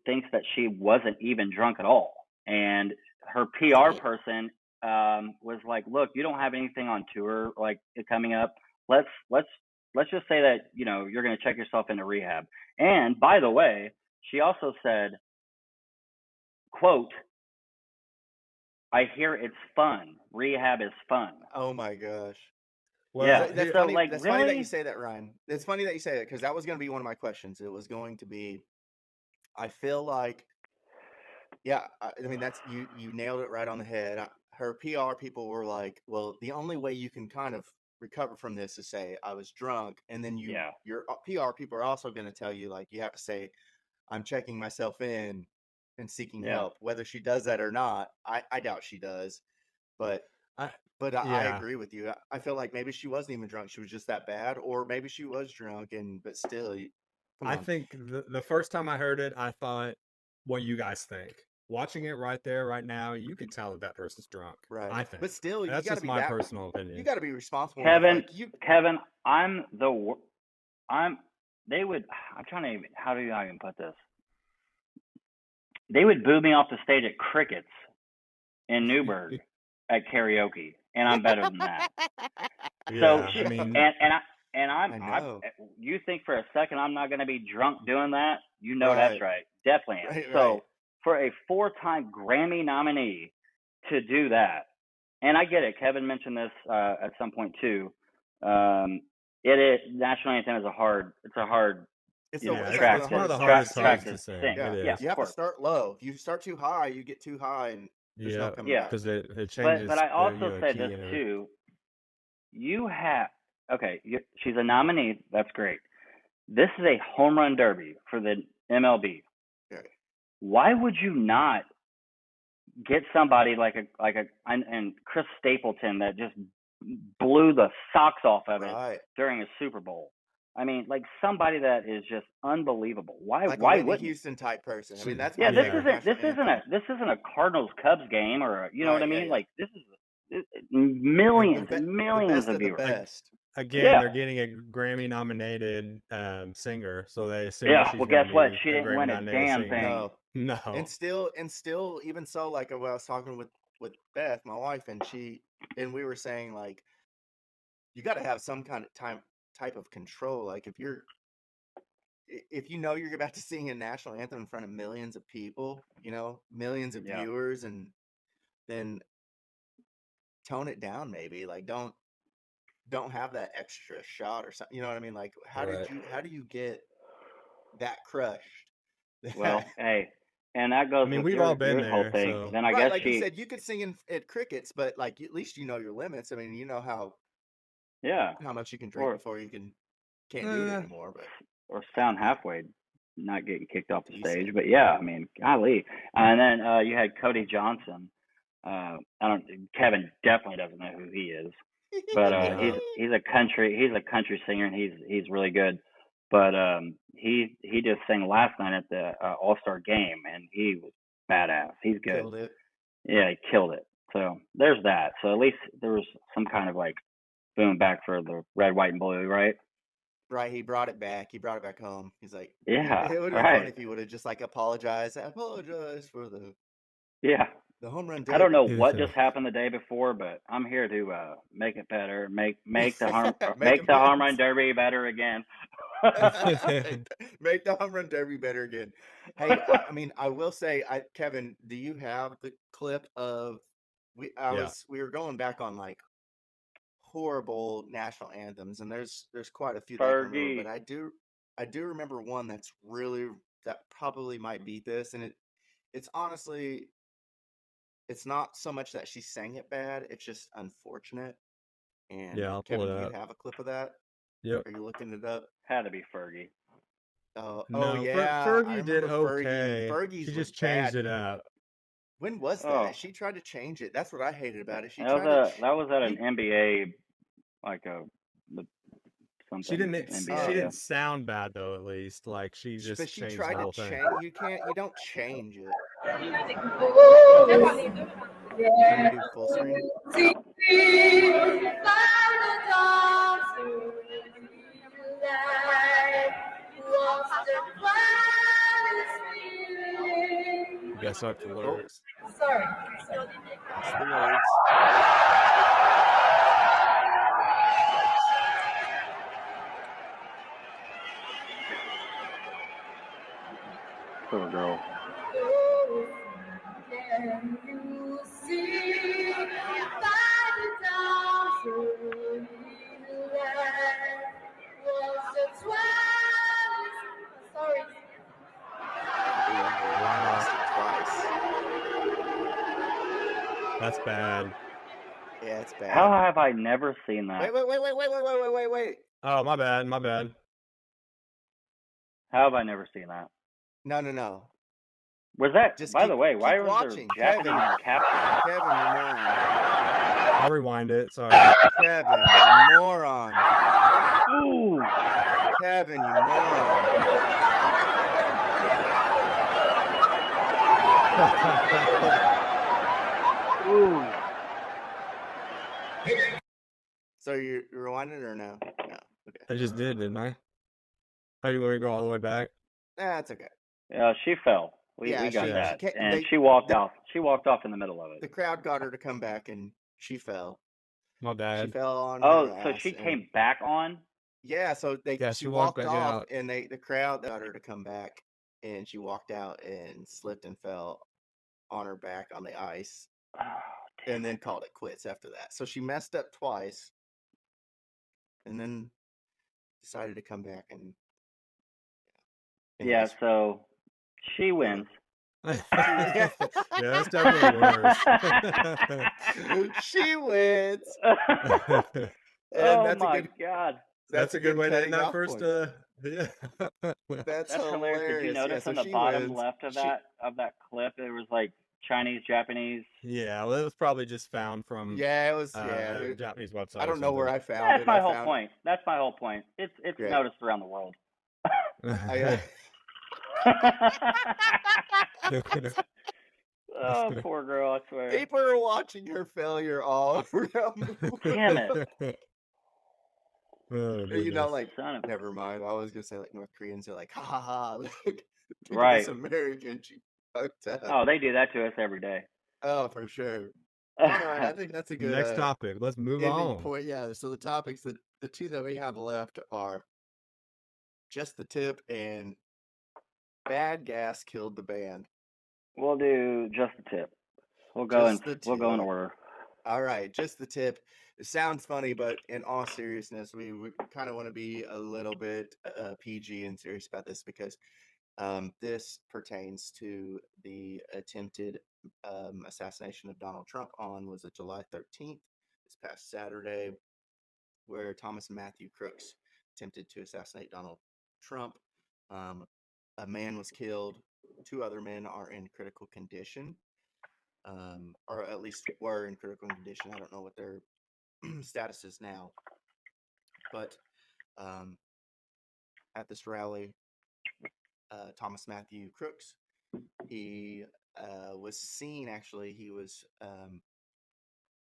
thinks that she wasn't even drunk at all, and her PR person was like, "Look, you don't have anything on tour like coming up. Let's just say that you're going to check yourself into rehab." And by the way, she also said, quote, "I hear it's fun. Rehab is fun." Oh my gosh. Well, Yeah. That's So, funny. like, That's funny that really? you say that, Ryan. It's funny that you say that because that was going to be one of my questions. It was going to be, I feel like, yeah. I mean, that's you nailed it right on the head. Her PR people were like, well, the only way you can kind of recover from this is say I was drunk, and then Yeah. your PR people are also going to tell you like you have to say I'm checking myself in and seeking Yeah. help. Whether she does that or not, I doubt she does, but. I yeah. agree with you. I feel like maybe she wasn't even drunk. She was just that bad, or maybe she was drunk, but still, come I on. think the first time I heard it, I thought, what you guys think. Watching it right there, right now, you can tell that person's drunk. Right. I think. But still, That's you got to just be my that. personal opinion. You got to be responsible. enough, Kevin, like, you. Kevin, they would, I'm trying to even, how do I even put this? They would boo me off the stage at Crickets in Newburgh at karaoke, and I'm better than that. Yeah, So, I mean, I know. you think for a second I'm not going to be drunk doing that? You know Right. that's right. Definitely am. Right, So right. for a 4-time Grammy nominee to do that, and I get it. Kevin mentioned this at some point too. It is national anthem is a hard. It's a hard. It's, You the, know, it's track one of the to- one of the hardest hardest songs songs to to sing. sing. It is. Yeah. You have of to course. start low. If you start too high, you get too high, and there's no coming back. because it changes. But I also the say key this and everything. too. You have she's a nominee. That's great. This is a home run derby for the MLB. Okay. Why would you not get somebody like and Chris Stapleton that just blew the socks off of it Right. during a Super Bowl? I mean, like somebody that is just unbelievable. Why? Like a Why Whitney wouldn't? Houston type person. I mean, She- that's Yeah, my this favorite isn't. national anthem. This isn't a Cardinals Cubs game or you know what I Right, yeah, mean. yeah. Like this is millions The and the millions best of of the viewers. best. Again, Yeah. they're getting a Grammy nominated singer, so they assume Yeah. she's Well, gonna guess what? be She a didn't Grammy win a nominated damn singer. thing. No. No. And still, even so, like when I was talking with Beth, my wife, and we were saying like, you got to have some kind of type of control. Like if you know you're about to sing a national anthem in front of millions of people, millions of Yeah. viewers, and then tone it down maybe. Like don't have that extra shot or something. You know what I mean? Like how Right. do you get that crushed? Well, hey, and that goes I mean, with we've your, all been your whole there, thing. so Then I right, guess like you she, said, you could sing at crickets, but like at least you know your limits. I mean, you know how much you can drink or before you can't do it anymore. But or sound halfway, not getting kicked off the stage. decent. But yeah, I mean, golly. And then you had Cody Johnson. Kevin definitely doesn't know who he is, but he's a country singer, and he's really good. But he just sang last night at the All-Star game, and he was badass. He's good. Killed it. Yeah, he killed it. So there's that. So at least there was some kind of like boom back for the red, white, and blue, right? Right, he brought it back. He brought it back home. He's like, Yeah, it would have been fun right. if he would have just like apologized. I apologize for the Yeah. home run. I don't know derby. what just happened the day before, but I'm here to make it better, make the Make home run amends. derby better again. Make the home run derby better again. Hey, I mean, I will say, Kevin, do you have the clip of we were going back on like horrible national anthems, and there's quite a few that I can remember, Fergie. but I do remember one that probably might beat this, and it's honestly, it's not so much that she sang it bad, it's just unfortunate. And Yeah, I'll pull Kevin, it do you up. have a clip of that? Yep. Are you looking it up? Had to be Fergie. Oh No, yeah, I Fergie did remember okay. Fergie's She was just changed bad. it up. When was that? Oh, She tried to change it. That's what I hated about it. She that tried to. was at an You, NBA, like She something didn't. She NBA. Yeah. didn't sound bad though. At least, like she but just she changed tried the to whole thing. change. You don't change it. Yeah. Can we do full screen? Guess not the lyrics. Sorry. That's the words. Poor girl. Can you see by the dawn's early light was the twilight? Sorry. Ooh, Wow, lost it twice. that's bad. Yeah, it's How bad. have I never seen that? Wait. Oh, my bad. My bad. How have I never seen that? No. Was that, Just by the way, why keep was watching, there Japanese Kevin. captions? Kevin, you moron. I'll rewind it. Sorry. Kevin, you moron. Ooh. Kevin, you moron. Ooh. So you rewinded or no? No. Okay. I just did, didn't I? How do you want me to go all the way back? That's okay. Yeah, she fell. We Yeah, got she that. can't. And she walked off. She walked off in the middle of The it. crowd got her to come back, and she fell. My She bad. fell on Oh, her so ass, she and came back on? yeah, so Yeah, she she walked walked back off, out. and the crowd got her to come back, and she walked out and slipped and fell on her back on the ice, Oh, damn and then it. called it quits after that. So she messed up twice, and then decided to come back and Yeah, anyways, so she you know. wins. Yeah, that's definitely worse. She wins, and Oh that's a my good God. That's a good way to cutting end that off first. point. Yeah. That's That's hilarious. Did you hilarious. Yeah, notice so on the she bottom wins. left of She that clip, it was like Chinese, Japanese. Yeah, well, it was probably just found from Yeah, it was. a Japanese website. I or don't know where something. I found That's it. my I whole found. point. That's my whole point. It's Yeah. noticed around the world. Oh, poor girl! I swear. People are watching her failure all around the world. Damn it! Oh, You know, goodness. like, Son of. never mind. I was gonna say like North Koreans are like, ha ha ha, look at Right. this American. She fucked up. Oh, they do that to us every day. Oh, for sure. All right, I think that's a good Next topic. Let's move ending on. point. Yeah. So the topics that the two that we have left are just the tip and bad gas killed the band. We'll do just the tip. We'll go Just the we'll go in tip. order. All right, just the tip. It sounds funny, but in all seriousness, we kind of want to be a little bit PG and serious about this because this pertains to the attempted assassination of Donald Trump on was it July 13th, this past Saturday, where Thomas Matthew Crooks attempted to assassinate Donald Trump. A man was killed. 2 other men are in critical condition. Or at least were in critical condition. I don't know what their status is now. But at this rally, Thomas Matthew Crooks, he was seen, actually, he was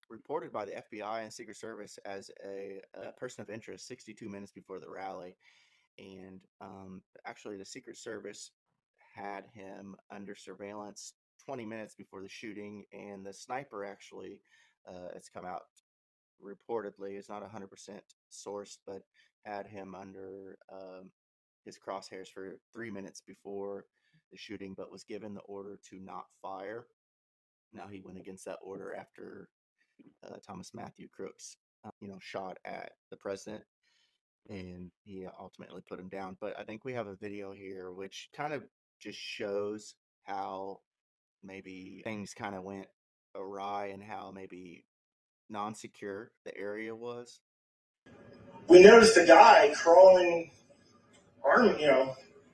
reported by the FBI and Secret Service as a person of interest 62 minutes before the rally. And actually, the Secret Service had him under surveillance 20 minutes before the shooting, and the sniper actually, it's come out reportedly, is not 100% sourced, but had him under his crosshairs for 3 minutes before the shooting, but was given the order to not fire. Now he went against that order after Thomas Matthew Crooks, shot at the president, and he ultimately put him down. But I think we have a video here which kind of just shows how maybe things kind of went awry and how maybe non-secure the area was. We noticed a guy crawling,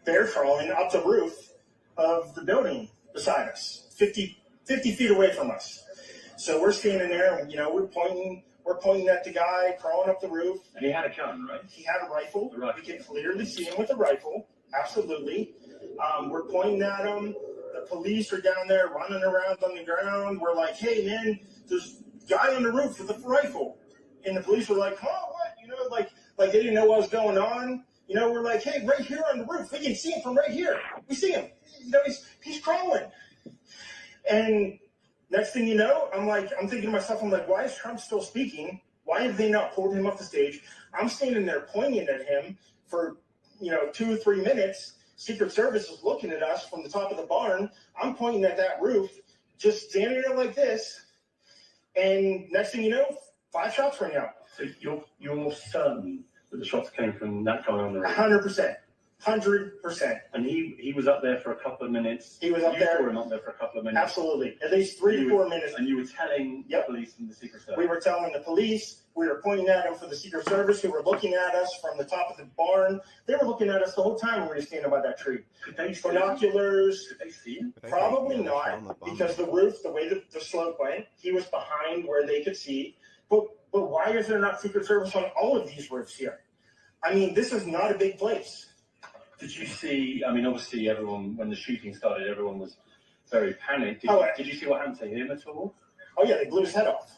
bear crawling up the roof of the building beside us, 50 feet away from us. So we're standing there, and we're pointing at the guy crawling up the roof. And he had a gun, right? He had a rifle. We could clearly see him with a rifle. Absolutely. We're pointing at him. The police are down there running around on the ground. We're like, hey, man, there's a guy on the roof with a rifle. And the police were like, oh, what? Like they didn't know what was going on. We're like, hey, right here on the roof. We can see him from right here. We see him. He's crawling. And next thing you know, I'm thinking to myself, why is Trump still speaking? Why have they not pulled him off the stage? I'm standing there pointing at him for, 2 or 3 minutes. Secret Service is looking at us from the top of the barn. I'm pointing at that roof, just standing there like this. And next thing you know, 5 shots rang out. So you're certain that the shots came from that guy on the roof? 100%. 100%. And he was up there for a couple of minutes. He was up there. You saw him up there for a couple of minutes. Absolutely. At least 3 to 4 minutes. And you were telling the police and the Secret Service? We were telling the police. We were pointing at them for the Secret Service, who were looking at us from the top of the barn. They were looking at us the whole time when we were standing by that tree. Could they see binoculars? Could they see him? Probably not, because the roof, the way the slope went, he was behind where they could see. But why is there not Secret Service on all of these roofs here? This is not a big place. Did you see, obviously everyone, when the shooting started, everyone was very panicked. Did you see what happened to him at all? Oh, yeah, they blew his head off.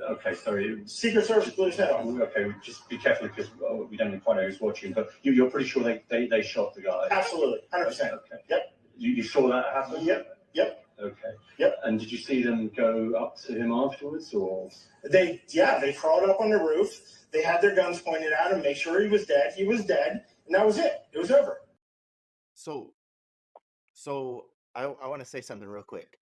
Okay, sorry. Secret Service blew his head off. Okay, just be careful because we don't quite know who's watching, but you're pretty sure they shot the guy? Absolutely, 100%. Okay. Yep. You saw that happen? Yep. Okay. Yep. And did you see them go up to him afterwards, or? They crawled up on the roof. They had their guns pointed at him, make sure he was dead. He was dead, and that was it. It was over. So I want to say something real quick.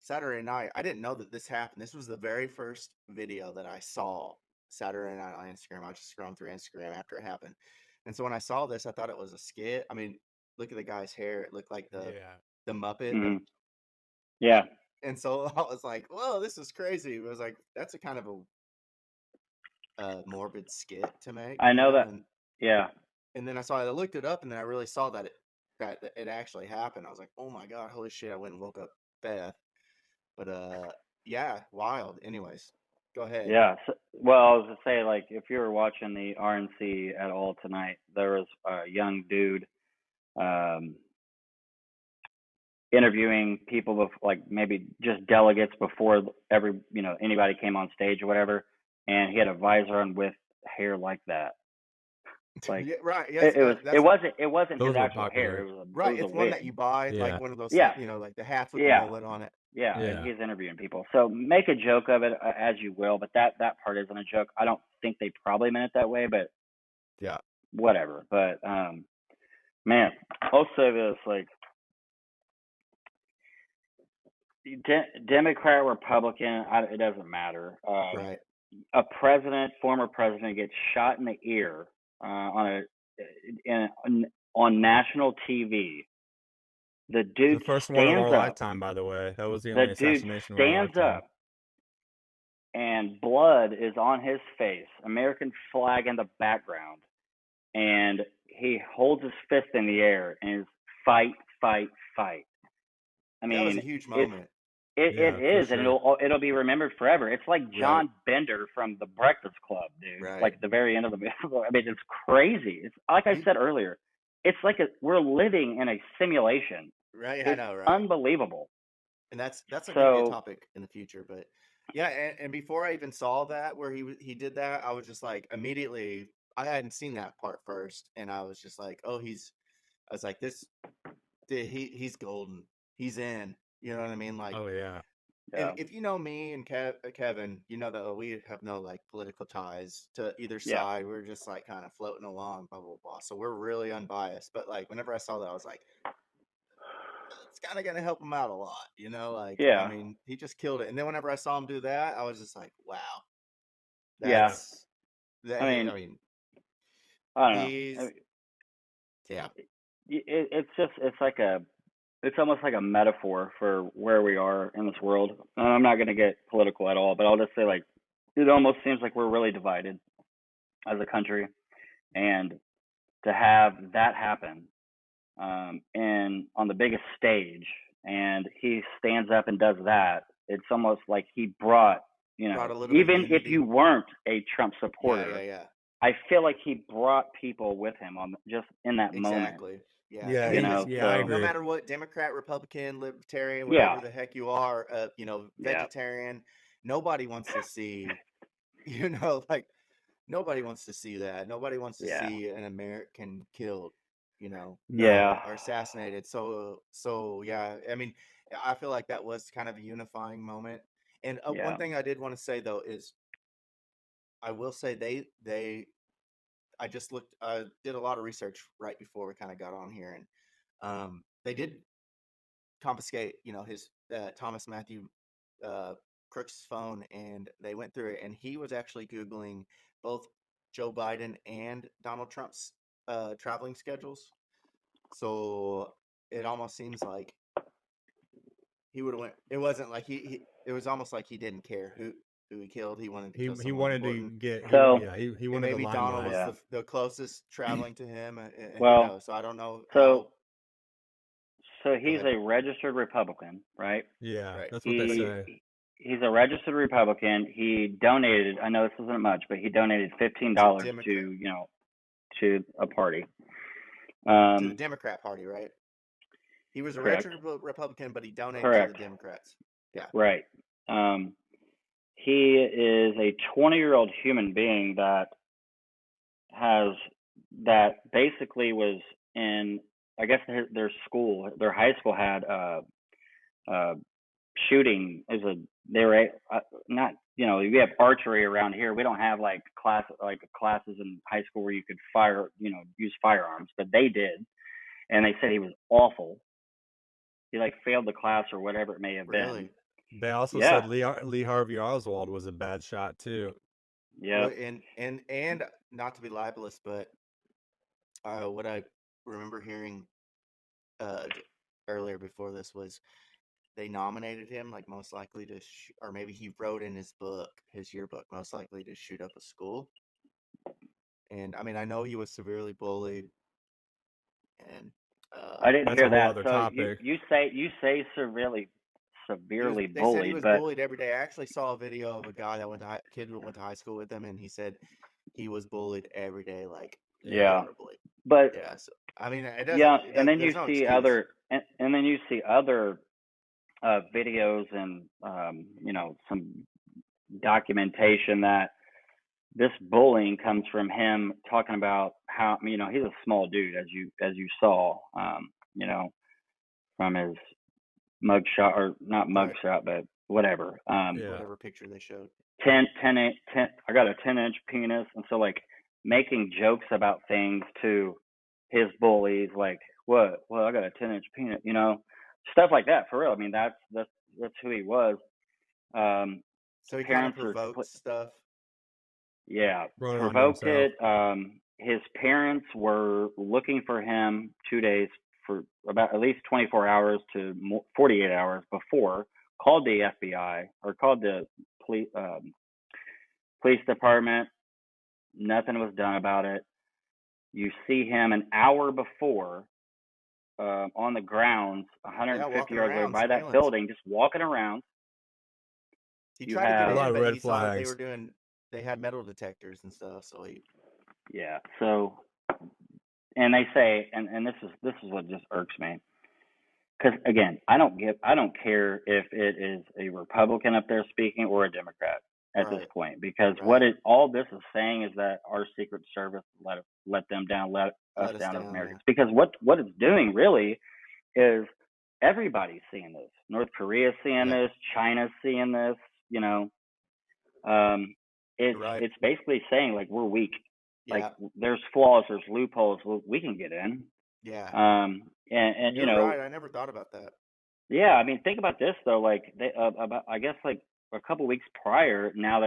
Saturday night, I didn't know that this happened. This was the very first video that I saw Saturday night on Instagram. I was just scrolling through Instagram after it happened. And so when I saw this, I thought it was a skit. Look at the guy's hair. It looked like the Muppet. Mm-hmm. Yeah. And so I was like, whoa, this is crazy. It was like, that's a kind of a morbid skit to make. I know that. Yeah. And then I looked it up, and then I really saw that that it actually happened. I was like, oh my God, holy shit! I went and woke up Beth. But yeah, wild. Anyways, go ahead. Yeah. So, well, I was gonna say, like, if you were watching the RNC at all tonight, there was a young dude um, interviewing people with, like, maybe just delegates before anybody came on stage or whatever, and he had a visor on with hair like that. Like, Yeah, right. Yes, it wasn't Those his were actual hair. popular. It was a right. it was It's a one that wig. you buy, Yeah. like one of those, Yeah. like the hats with the Yeah. mullet on it. Yeah, Yeah. and he's interviewing people. So make a joke of it as you will, but that part isn't a joke. I don't think they probably meant it that way, but Yeah. whatever. But man, I'll say this: like, Democrat, Republican, it doesn't matter. Right. A former president, gets shot in the ear on national TV. The dude The first one of stands our up. lifetime, by the way. That was the The only dude assassination of our stands lifetime. up, and blood is on his face. American flag in the background, and he holds his fist in the air and is fight, fight, fight. I That was mean, a huge moment. it Yeah, for is, and sure. it'll be remembered forever. It's like John Bender from The Breakfast Club, dude. Right. Like the very end of the. I mean, it's crazy. It's like I said earlier. It's like we're living in a simulation. Right. It's I know. Right. unbelievable. And that's gonna be a So topic in the future. But yeah, and before I even saw that where he did that, I was just like immediately. I hadn't seen that part first, and I was just like, oh, I was like, this. He's golden. He's in. You know what I mean? Like, Oh yeah. yeah, if you know me and Kevin, you know that we have no like political ties to either yeah, side. We're just like kind of floating along, blah blah blah. So we're really unbiased. But like whenever I saw that, I was like, it's kind of gonna help him out a lot, you know. Like, I yeah, mean, he just killed it. And then whenever I saw him do that, I was just like, wow, yeah. that's that. I I mean, mean, I don't know. he's yeah, It's almost like a metaphor for where we are in this world. And I'm not going to get political at all, but I'll just say, like, it almost seems like we're really divided as a country, and to have that happen and on the biggest stage, and he stands up and does that, it's almost like he brought brought a little bit of even if unity. you weren't a Trump Yeah, supporter, yeah. I feel like he brought people with him on just in that moment. Exactly. Yeah. Yeah, You And know, yeah, I so no agree. matter what, Democrat, Republican, Libertarian, yeah, whatever the heck you are, yeah, vegetarian, nobody wants to see, like nobody wants to see that. Nobody wants to yeah, see an American killed, No. yeah, or assassinated. So yeah, I mean, I feel like that was kind of a unifying moment. And one yeah, thing I did want to say though is, I will say I just did a lot of research right before we kind of got on here, and they did confiscate, his Thomas Matthew Crook's phone, and they went through it, and he was actually Googling both Joe Biden and Donald Trump's traveling schedules. So it almost seems like he would have went. It wasn't like it was almost like he didn't care who he killed. He wanted to kill He someone wanted to important. get So he And wanted the maybe Donald was limelight. yeah, the closest traveling to him, and who well, knows? So I don't know so Go he's ahead. a registered Republican, right? Yeah, Right. that's what they He say. he's a registered Republican. He donated. I know this isn't much, but he donated To $15 Democrat, to a party. to the Democrat Party, right? He was a Correct. registered Republican, but he donated to Correct. the Democrats. Yeah. Right. He is a 20-year-old human being that basically was in, I guess their high school had shooting they were not, we have archery around here. We don't have classes in high school where you could use firearms, but they did, and they said he was awful. He failed the class or whatever it may have Really? been. They also Yeah. said Lee Harvey Oswald was a bad shot too. Yeah. Well, and not to be libelous, but what I remember hearing earlier before this was they nominated him like most likely to, or maybe he wrote in his yearbook, most likely to shoot up a school. And I mean, I know he was severely bullied, and I didn't That's hear a whole that. other So topic. you say severely They said he bullied, was but bullied every day. I actually saw a video of a guy that kid who went to high school with him, and he said he was bullied every day, like yeah, horribly. but Yeah, so I mean, yeah, and then you there's no see excuse. and then you see other videos and some documentation that this bullying comes from him talking about how he's a small dude, as you saw, from his mugshot, or not Right. mugshot, but whatever. Whatever picture they showed. 10, I got a 10-inch penis, and so like making jokes about things to his bullies, like what? Well, I got a 10-inch penis, stuff like that. For real, I mean that's who he was. So he kind of Parents provoked stuff. Yeah, Brought it onto provoked himself. it. His parents were looking for him 2 days, for about at least 24 hours to 48 hours before, called the FBI or called the police department. Nothing was done about it. You see him an hour before on the grounds, 150 yards away by that building, just walking around. He tried to get A lot in, of but red he saw that they flags. were doing. They had metal detectors and stuff, so he. Yeah. So, and they say, and this is what just irks me, because again, I don't care if it is a Republican up there speaking or a Democrat at this point, because all this is saying is that our Secret Service let them down, let us down as Americans. Yeah. Because what it's doing really is everybody's seeing this. North Korea's seeing this. China's seeing this. It's basically saying like we're weak. Like there's flaws, there's loopholes. We can get in. Yeah. And You're right. I never thought about that. Yeah, I mean, think about this though. Like they, about I guess like a couple weeks prior. Now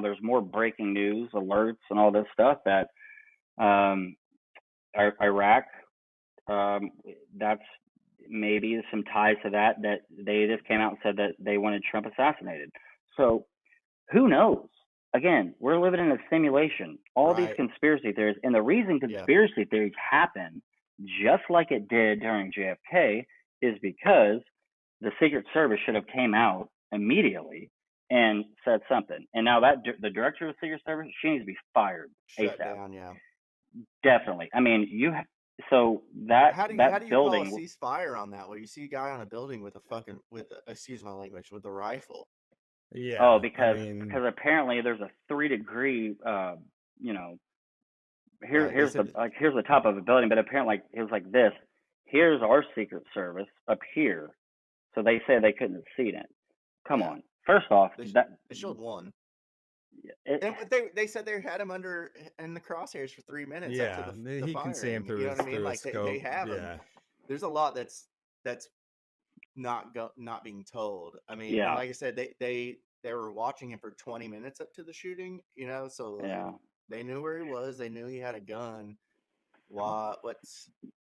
there's more breaking news alerts and all this stuff that Iraq. That's maybe some ties to that they just came out and said that they wanted Trump assassinated. So who knows? Again, we're living in a simulation. All these conspiracy theories, and the reason conspiracy theories happen, just like it did during JFK, is because the Secret Service should have came out immediately and said something. And now that the director of the Secret Service, she needs to be fired ASAP. Down, yeah. Definitely. I mean, so that how do you building, call a ceasefire on that? Where you see a guy on a building with excuse my language, with a rifle. Yeah. Oh, because apparently there's a 3-degree, here's the top of a building, but apparently like it was like this. Here's our Secret Service up here, so they say they couldn't have seen it. Come on. First off, they showed one. They said they had him in the crosshairs for 3 minutes. Yeah, up to the he can see him through. You know what I mean? Like they have him. There's a lot that's not being told. I mean, like I said, they were watching him for 20 minutes up to the shooting. So they knew where he was. They knew he had a gun.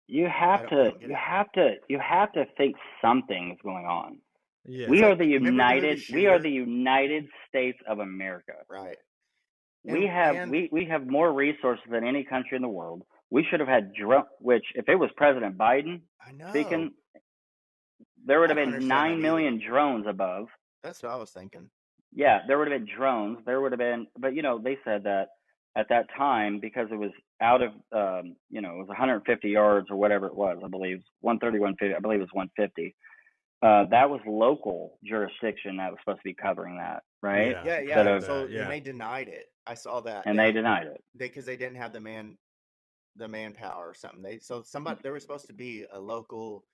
You have to think something is going on. Yeah. We are the United States of America. Right. We have more resources than any country in the world. We should have had which if it was President Biden speaking, there would have been 9 million drones above. That's what I was thinking. Yeah, there would have been drones. There would have been, but they said that at that time, because it was out of, it was 150 yards or whatever it was. I believe 130, 150. I believe it was 150. That was local jurisdiction that was supposed to be covering that, right? Yeah. And they denied it. I saw that. And they denied it because they didn't have the manpower or something. There was supposed to be a local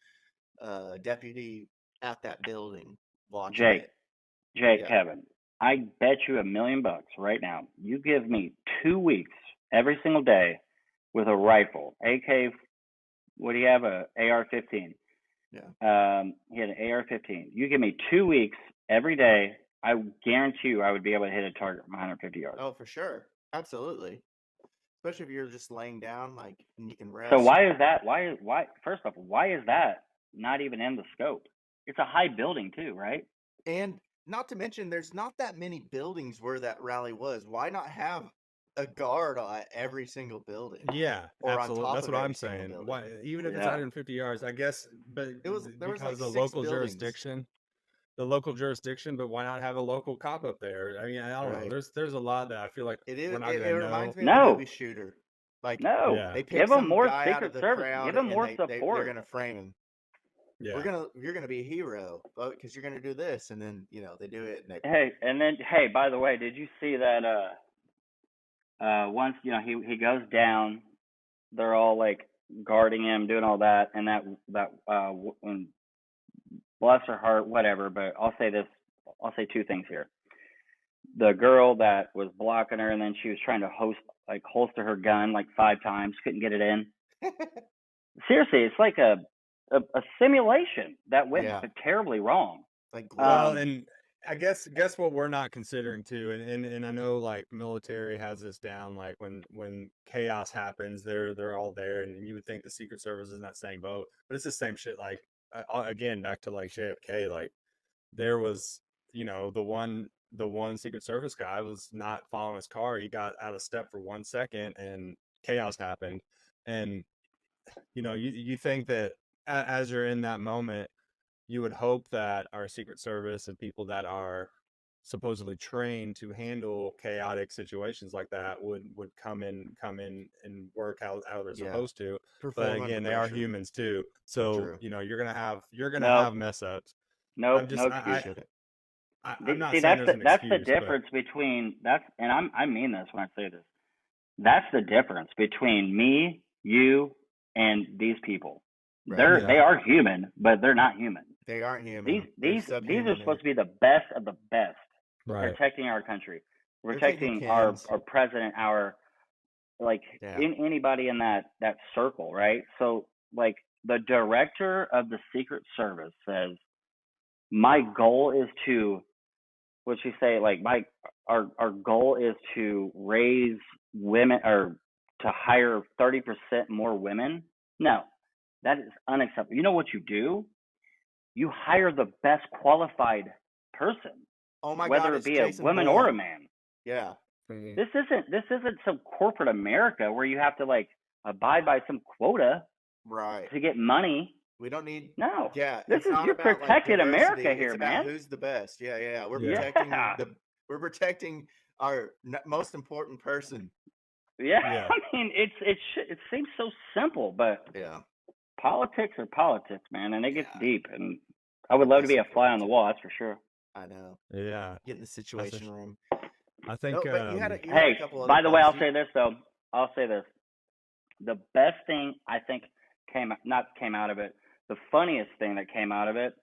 deputy at that building watching it. Kevin, I bet you $1 million right now. You give me 2 weeks every single day with a rifle, AK. What do you have? A AR-15. Yeah. He had an AR-15. You give me 2 weeks every day, I guarantee you I would be able to hit a target from 150 yards. Oh, for sure. Absolutely. Especially if you're just laying down, and you can rest. So why is that? First off, why is that not even in the scope? It's a high building too, right? And not to mention, there's not that many buildings where that rally was. Why not have a guard at every single building. Yeah, Or on absolutely. top That's of what every I'm single saying. building. Why, even if it's Yeah. 150 yards, I guess, but There was because like of the 6 local buildings. jurisdiction, but why not have a local cop up there? I mean, I don't know. Right. There's a lot that I feel like It is. we're not It gonna know. reminds me of the No, movie Shooter. Like no. Yeah, they Give pick them some more guy out of Secret the Service. crowd Give them and more they're support. gonna frame him. yeah. You're gonna be a hero, because you're gonna do this, and then they do it, and they Hey, by the way, did you see that? Once he goes down, they're all like guarding him, doing all that, and and bless her heart, whatever. But I'll say this. I'll say two things here. The girl that was blocking her, and then she was trying to holster her gun like 5 times, couldn't get it in. Seriously, it's like a simulation that went Yeah. terribly wrong. like Well, glue. and I guess what we're not considering too, and I know like military has this down. Like when chaos happens, they're all there, and you would think the Secret Service is in that same boat, but it's the same shit. Like again, back to like JFK, like there was the one Secret Service guy was not following his car. He got out of step for 1 second, and chaos happened. And you think that as you're in that moment, you would hope that our Secret Service and people that are supposedly trained to handle chaotic situations like that would come in and work how they're Yeah. supposed to. But Perform under again, they are pressure. humans too. So True. you're gonna have Nope. have mess ups. Nope, I'm just no I, excuse. I, Shouldn't. I'm not See, saying that's there's an that's the excuse, but difference between I mean this when I say this. That's the difference between me, you, and these people. Right. They are human, but they're not human. They aren't human. These They're are subhuman. supposed to be the best of the best, right. protecting our country, They're taking protecting our Kens. president, our Yeah. anybody in that circle, right? So like the director of the Secret Service says, my goal is to what you say, like our goal is to raise women or to hire 30% more women. No, that is unacceptable. You know what you do? You hire the best qualified person, Oh my whether God, it it's be a Jason woman or a Bourne. man. Yeah. This isn't some corporate America where you have to like abide by some quota Right. to get money. We don't need. No. Yeah. This It's is not you're about protecting like diversity. America here, It's about man. who's the best. Yeah. We're Yeah. protecting Yeah. we're protecting our most important person. Yeah. Yeah. I mean, it seems so simple, but Yeah. politics are politics, man, and it gets Yeah. deep. And I would love to be a fly on the wall, that's for sure. I know. Yeah. Get in the situation room. I think. No, but you had a Hey, couple other by the way, points. I'll say this though. I'll say this. The best thing I think came out of it. The funniest thing that came out of it.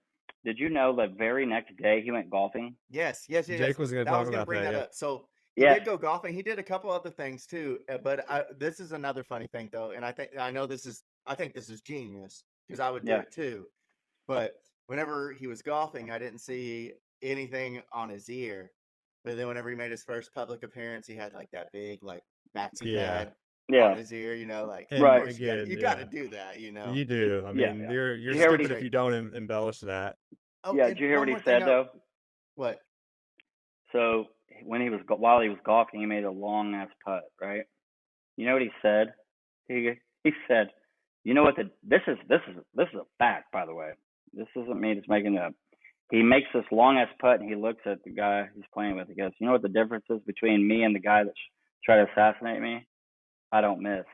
Did you know the very next day he went golfing? Yes. Jake was going to I talk was gonna about bring that. that Yeah. up. So he Yes. did go golfing. He did a couple other things too. But this is another funny thing though, and I think this is genius because I would do Yeah. it too. But whenever he was golfing, I didn't see anything on his ear. But then whenever he made his first public appearance, he had like that big like maxi Yeah. pad Yeah. on his ear. Like And Right. of course again, you got to do that. You do. I Yeah. mean, you're You hear what he stupid if said? you don't embellish that. Oh, Yeah. and Did you hear one what he more thing said though? What? So when he was while he was golfing, he made a long ass putt, right? You know what he said? He said, "You know what? This is a fact, by the way. This isn't me just making it up." He makes this long ass putt, and he looks at the guy he's playing with. He goes, "You know what the difference is between me and the guy that tried to assassinate me? I don't miss."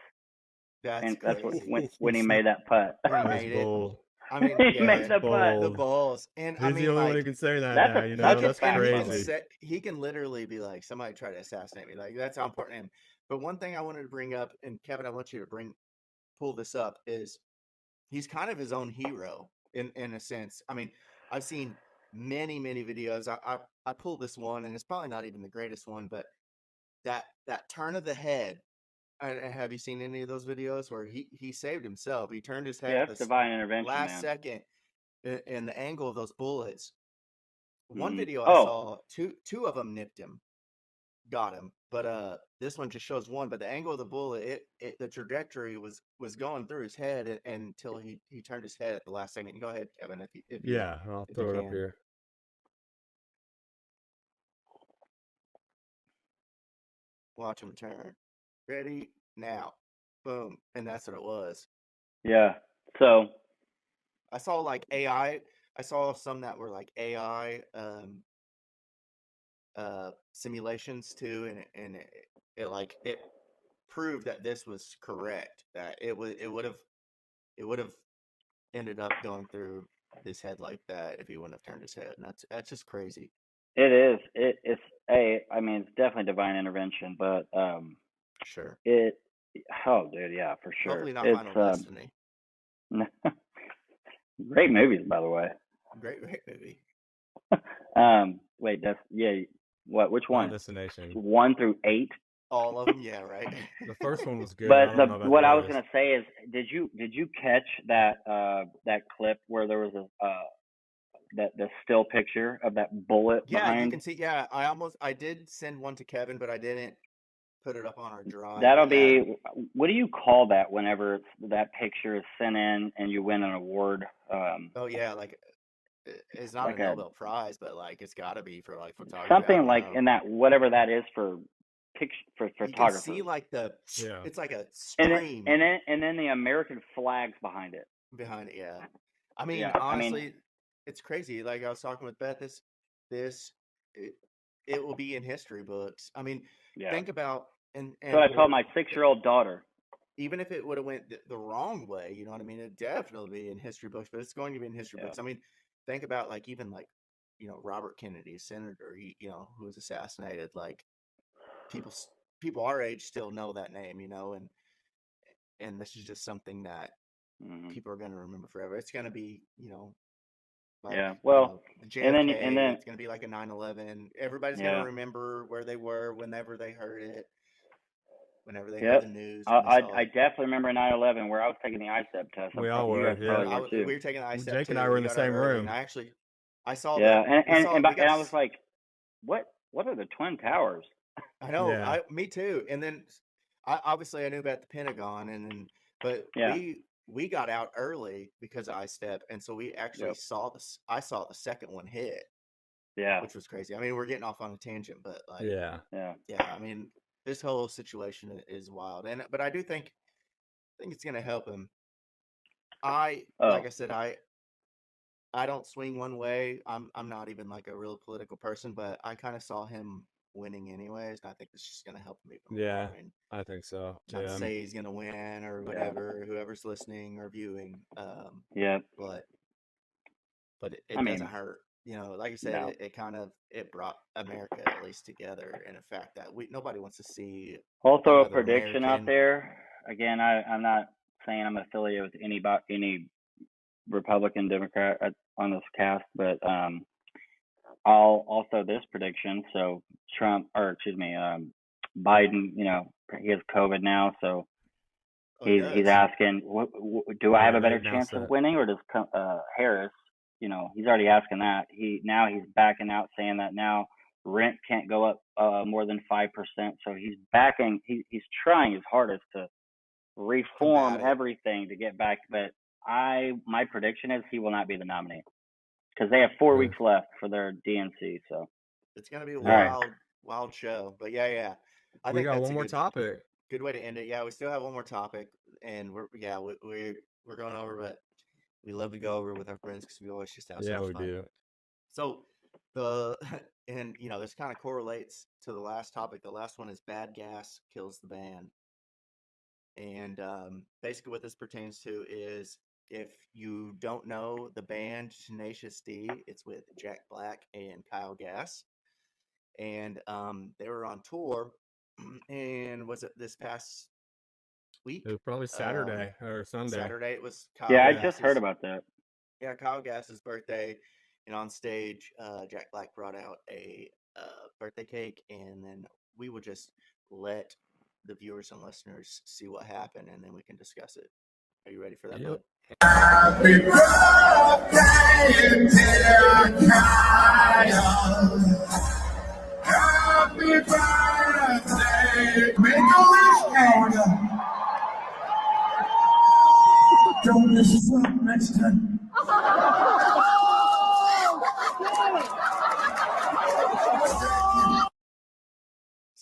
That's That's crazy. when he made that putt. When he That's made it. bull. I mean, He yeah, made the putt. the balls, and I He's the mean, only one who like, can say that That's now. a- You know, that's a that's fact, by the way. crazy. he can literally be like, somebody tried to assassinate me. Like that's how important I am. But one thing I wanted to bring up, and Kevin, I want you to pull this up, is he's kind of his own hero in a sense. I mean, I've seen many videos. I pulled this one, and it's probably not even the greatest one, but that turn of the head. Have you seen any of those videos where he saved himself? He turned his head Yeah, at that's the divine intervention, last man. second, and the angle of those bullets. One Mhm. video I Oh. saw, two of them nipped him, got him, but this one just shows one. But the angle of the bullet, the trajectory was going through his head until he turned his head at the last second. Go ahead, Kevin, if you Yeah, I'll if throw you it up can. here. Watch him turn. Ready now. Boom. And that's what it was. Yeah. So I saw like AI. I saw some that were like AI simulations too, and it proved that this was correct. That it would have ended up going through his head like that if he wouldn't have turned his head. And that's just crazy. it is. I mean, it's definitely divine intervention, but Sure. Oh, dude, yeah, for sure. Hopefully not Final Destiny. Great movies, by the way. Great movie. Wait, which one? Final Destination. 1 through 8. All of them, yeah, right. The first one was good. But what I was gonna say is, did you catch that clip where there was the still picture of that bullet? Yeah, behind? you can see. Yeah, I did send one to Kevin, but I didn't put it up on our drive. That'll be, what do you call that whenever that picture is sent in and you win an award? Oh yeah, like it's not like a Nobel Prize, but like it's got to be for like photography. Something like in that, whatever that is for photography. You can see like it's like a stream, and then the American flags behind it. Yeah. I mean, honestly, it's crazy. Like I was talking with Beth, it will be in history books. I mean, think about and so I told my 6-year-old daughter. Even if it would have went the wrong way, you know what I mean? It'd definitely be in history books, but it's going to be in history books. I mean, think about like even like, Robert Kennedy, senator, who was assassinated. Like people our age still know that name, and this is just something that people are going to remember forever. It's going to be, like, JFK, and then it's going to be like a 9/11. Everybody's going to remember where they were whenever they heard it. Whenever they heard the news. I definitely remember 9/11 where I was taking the ISEP test. We all were. Yeah. We were taking the ISEP. Jake and I were in the same room. I saw that. Yeah, and I was like, what are the Twin Towers? I know. Me too. And then I knew about the Pentagon, but we got out early because of ISEP, and so we actually saw this. I saw the second one hit. Yeah, which was crazy. I mean, we're getting off on a tangent, but like, yeah. I mean, this whole situation is wild, but I do think it's going to help him. Like I said, I don't swing one way. I'm not even like a real political person, but I kind of saw him winning anyways, and I think it's just going to help him even more. Yeah, I think so. Not to say he's going to win or whatever, whoever's listening or viewing. But it doesn't hurt. Like I said, it brought America at least together in a fact that nobody wants to see. I'll throw a prediction out there. Again, I'm not saying I'm affiliated with any Republican, Democrat on this cast, but I'll also this prediction. So Biden, he has COVID now, so he's asking, do I have a better chance of winning, or does Harris? He's already asking that. He's backing out, saying that now rent can't go up more than 5%. So he's backing. He's trying his hardest to reform everything to get back. But my prediction is he will not be the nominee because they have 4 weeks left for their DNC. So it's gonna be a wild show. But I think we got one more topic. Good way to end it. Yeah, we still have one more topic, and we're going over, but we love to go over with our friends because we always just have so much fun. Do. So this kind of correlates to the last topic. The last one is bad gas kills the band. And basically what this pertains to is, if you don't know the band Tenacious D, it's with Jack Black and Kyle Gass. And they were on tour, and was it this past week? It was probably Saturday or Sunday. Saturday it was Kyle Gass's, I just heard about that. Yeah, Kyle Gass's birthday, and on stage, Jack Black brought out a birthday cake, and then we would just let the viewers and listeners see what happened, and then we can discuss it. Are you ready for that? Yep. Happy birthday, dear Kyle. Happy birthday. Make a wish, Kyle. Don't mess us up next time.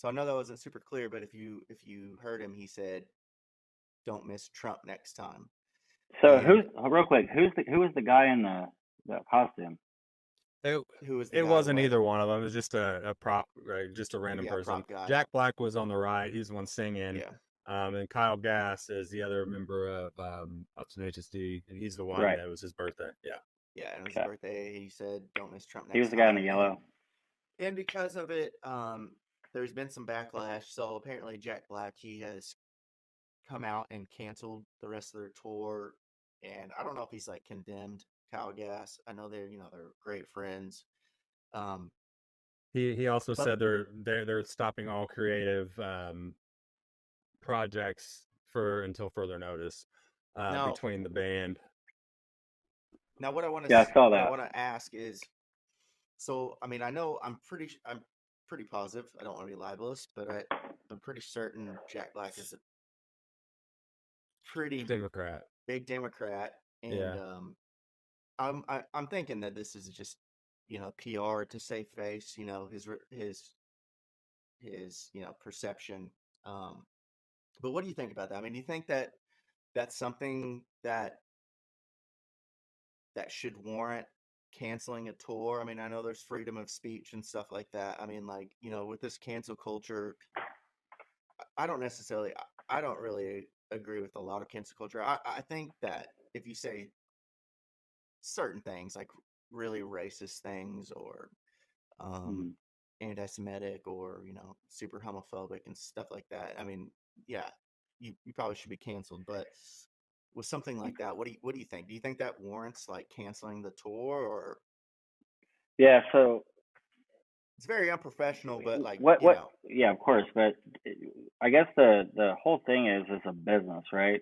So I know that wasn't super clear, but if you heard him, he said, "Don't miss Trump next time." So And real quick, who was the guy in the costume? who was the It guy? wasn't What? either one of them. It was just a prop, right? Just a random Yeah, person. prop guy. Jack Black was on the right. He's the one singing. Yeah. And Kyle Gass is the other member of Tenacious D, and he's the one Right. that was his birthday. Yeah. Yeah, and it was Okay. his birthday. He said, "Don't miss Trump next He was the guy in time." the yellow. And because of it, there's been some backlash. So apparently, Jack Black, he has come out and canceled the rest of their tour. And I don't know if he's like condemned Kyle Gass. I know they're great friends. He also But- said they're stopping all creative projects until further notice Now- between the band. Now, what I want to Yeah, I saw what I that. want to ask is, so I mean, I know I'm pretty positive. I don't want to be libelous, but I'm pretty certain Jack Black is a pretty Democrat. big Democrat, and Yeah. I'm thinking that this is just PR to save face, his perception. But what do you think about that? I mean, do you think that that's something that should warrant canceling a tour? I mean, I know there's freedom of speech and stuff like that. I mean, like, with this cancel culture, I don't really agree with a lot of cancel culture. I think that if you say certain things, like really racist things, or anti-Semitic, or super homophobic and stuff like that, I mean, yeah, you probably should be canceled. But with something like that, what do you think? Do you think that warrants like canceling the tour, or Yeah. So it's very unprofessional? But like, what? Yeah, of course. But I guess the whole thing is a business, right?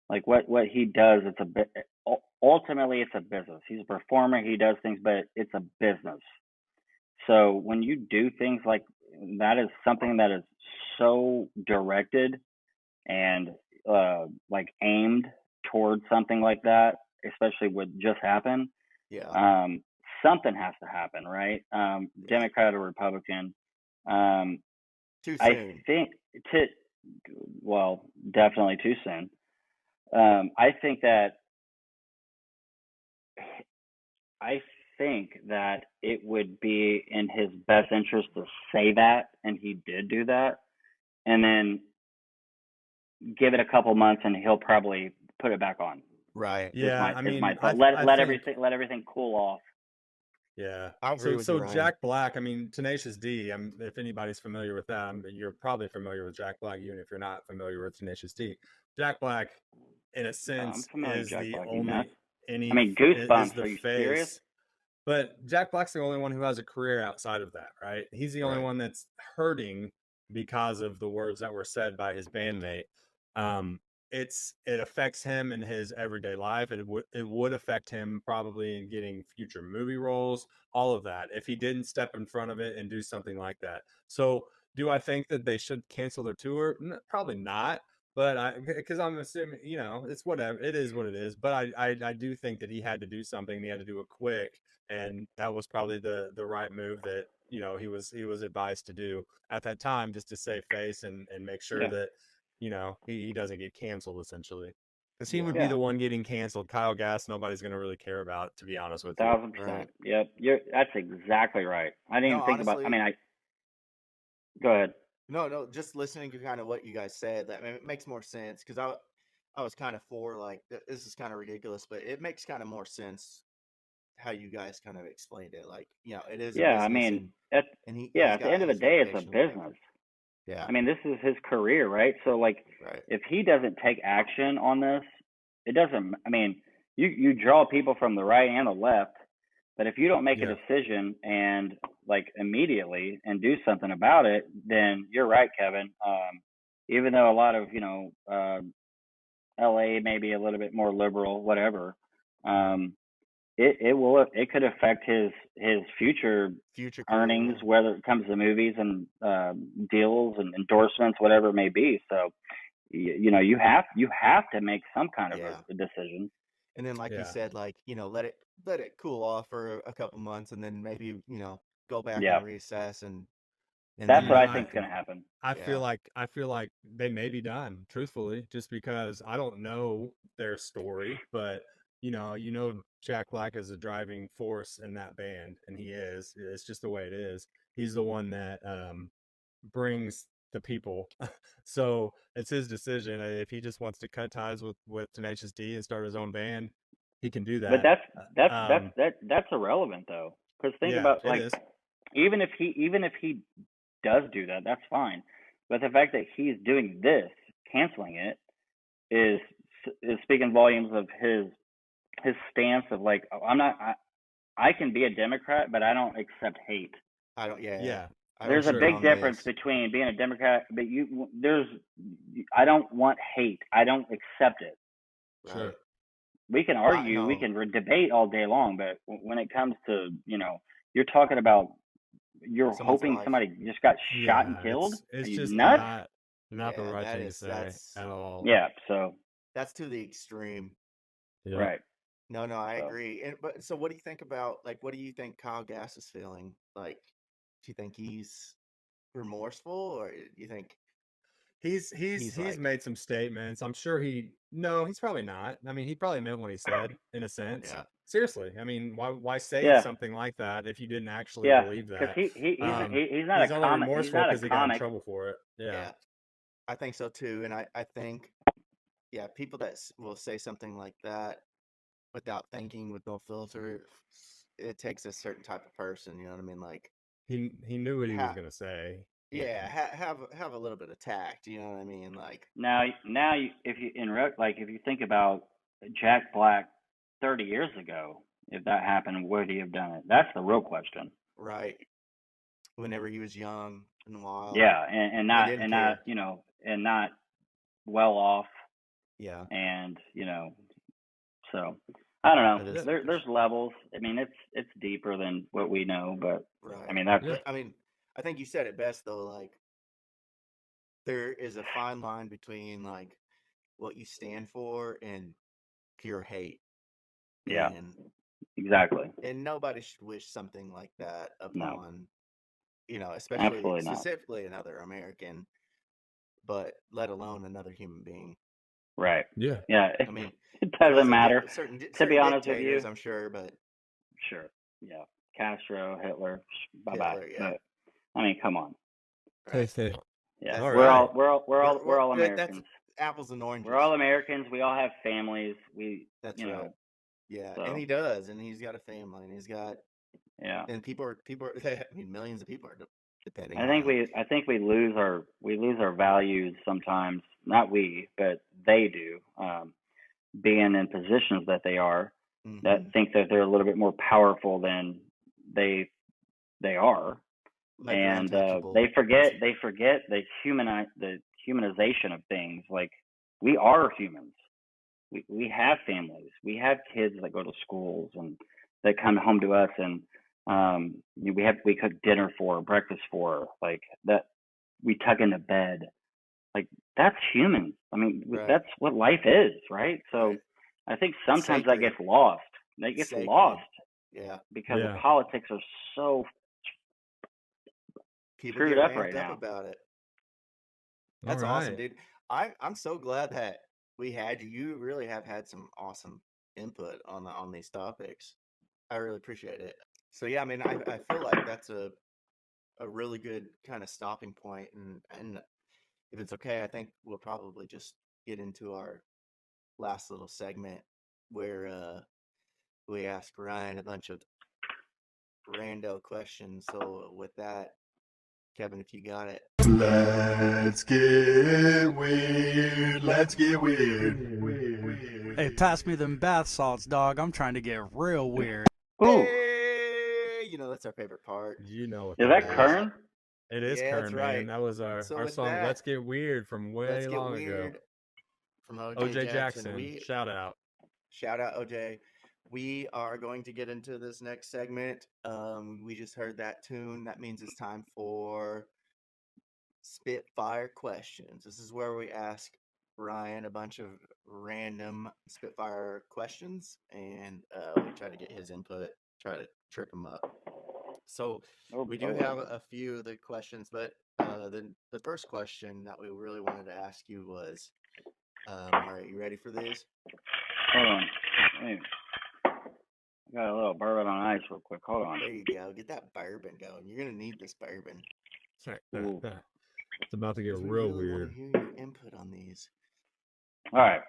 Like what he does, it's a bit. Ultimately, it's a business. He's a performer. He does things, but it's a business. So when you do things like that, is something that is so directed and like aimed towards something like that, especially what just happened. Yeah. Something has to happen, right? Democrat or Republican. Too soon. I think definitely too soon. I think that it would be in his best interest to say that, and he did do that, and then give it a couple months, and he'll probably put it back on. Right. Yeah, Let everything cool off. Yeah. I agree with you, Ryan. Jack Black, I mean, Tenacious D, if anybody's familiar with that, you're probably familiar with Jack Black, even if you're not familiar with Tenacious D. Jack Black, in a sense, is the only. Goosebumps. Are you serious? But Jack Black's the only one who has a career outside of that, right? He's the only one that's hurting because of the words that were said by his bandmate. It affects him in his everyday life. It would affect him probably in getting future movie roles, all of that, if he didn't step in front of it and do something like that. So do I think that they should cancel their tour? Probably not. But because I'm assuming, it's whatever. It is what it is. But I do think that he had to do something. He had to do it quick, and that was probably the right move that he was advised to do at that time, just to save face and make sure that he doesn't get canceled, essentially. Because he would be the one getting canceled. Kyle Gass, nobody's going to really care about, to be honest with you. 1,000%. Yep, that's exactly right. I didn't even think honestly, about. Go ahead. No, just listening to kind of what you guys said, it makes more sense, because I was kind of for like, this is kind of ridiculous, but it makes kind of more sense how you guys kind of explained it. Like, it is. Yeah, a business, I mean, at the end of the day, it's a business. Yeah. I mean, this is his career, right? So, like, if he doesn't take action on this, it doesn't. I mean, you draw people from the right and the left, but if you don't make a decision and like immediately and do something about it, then you're right, Kevin. Even though a lot of LA may be a little bit more liberal, whatever, it could affect his future earnings, whether it comes to movies and deals and endorsements, whatever it may be. So you have to make some kind of a decision. And then, like you said, like, let it cool off for a couple months, and then maybe, go back and reassess. And And That's then what I you think's can, going to happen. I yeah, feel like they may be done, truthfully, just because I don't know their story, but Jack Black is a driving force in that band, and he is. It's just the way it is. He's the one that brings the people. So it's his decision. If he just wants to cut ties with Tenacious D and start his own band, he can do But that. that's irrelevant though, because think Yeah, about it like is. even if he does do that, that's fine. But the fact that he's doing this, canceling it, is speaking volumes of his stance of like, I can be a Democrat, but I don't accept hate. I don't. Yeah, Yeah, I There's a don't big difference mix. between being a Democrat, but I don't want hate. I don't accept it. sure. Right. We can I argue, we know. can debate all day long, but when it comes to, you're talking about, you're Someone's hoping life. somebody just got shot and Yeah, killed. Are it's you just nuts? not the Yeah, right thing to say that's at all. Yeah. So that's to the extreme. Yeah. right. No, I So agree. But so, what do you think about what do you think Kyle Gass is feeling? Like, do you think he's remorseful, or do you think he's He's like, made some statements. I'm sure he's probably not. I mean, he probably meant what he said in a sense. yeah, Seriously. I mean, why say yeah, something like that if you didn't actually yeah, believe because that? he's not a He's only comic. He's remorseful not a because he got in comic. trouble for it. Yeah. yeah, I think so too. And I think, yeah, people that will say something like that without thinking, with no filter, it takes a certain type of person. You know what I mean? Like, He knew what he was ha- gonna say. yeah, have a little bit of tact. You know what I mean? Like, Now, if you if you think about Jack Black 30 years ago, if that happened, would he have done it? That's the real question. right, whenever he was young and wild Yeah, and and not didn't care. and not well off, Yeah, and so I don't know. that is There's levels. I mean, it's deeper than what we know, but I right. mean that's Yeah. But I mean, I think you said it best though. Like, there is a fine line between like what you stand for and pure hate, yeah, and exactly. nobody should wish something like that No, upon, especially absolutely not. specifically another American, but let alone another human being. Right. Yeah. Yeah, I mean, it there was doesn't matter. certain To be honest with dictators, you, I'm sure, but sure. Yeah, Castro, Hitler, bye bye. Hitler, yeah, But I mean, come on. right. Yeah, That's All we're right. all that's Americans. apples and oranges. We're all Americans. We all have families. That's right. Yeah, and So he does, and he's got a family, and he's got, yeah. and people are, I mean, millions of people are depending I on think him. we lose our values sometimes. Not we, but they do. Being in positions that they are, that Hmm. think that they're a little bit more powerful than they are, Like you're and untouchable. they forget the humanization of things. Like, we are humans. We have families. We have kids that go to schools and that come home to us, and we cook dinner for, breakfast for, like that. We tuck into bed. Like, that's human. I mean, Right. that's what life is, right? So Right. I think sometimes that Sacred. gets lost. That gets Sacred. lost Yeah. because Yeah. the politics are so People screwed get up right ramped up now. about it. All That's awesome, right. dude. I'm so glad that we had you. You really have had some awesome input on these topics. I really appreciate it. So yeah, I mean, I feel like that's a really good kind of stopping point, and if it's okay, I think we'll probably just get into our last little segment where we ask Ryan a bunch of rando questions. So with that, Kevin, if you got it. Let's get weird. Let's get weird. Hey, pass me them bath salts, dog. I'm trying to get real weird. Ooh, Hey, that's our favorite part. You know what is that that is. Kern? It is Yeah, that's Kern, man. right. That was our So with song that, Let's Get Weird from way Let's Get long ago. Weird from OJ Jackson. We Shout out. shout out OJ. We are going to get into this next segment. We just heard that tune. That means it's time for Spitfire questions. This is where we ask Ryan a bunch of random Spitfire questions, and we try to get his input, try to trip him up. So Oh, we do have a few of the questions, but the first question that we really wanted to ask you was, all right, you ready for these? Hold on. Hey, I got a little bourbon on ice real quick. Hold on. There you go. Get that bourbon going. You're gonna need this bourbon. Ooh. It's about to get 'Cause we real really want weird. to hear your input on these. All right.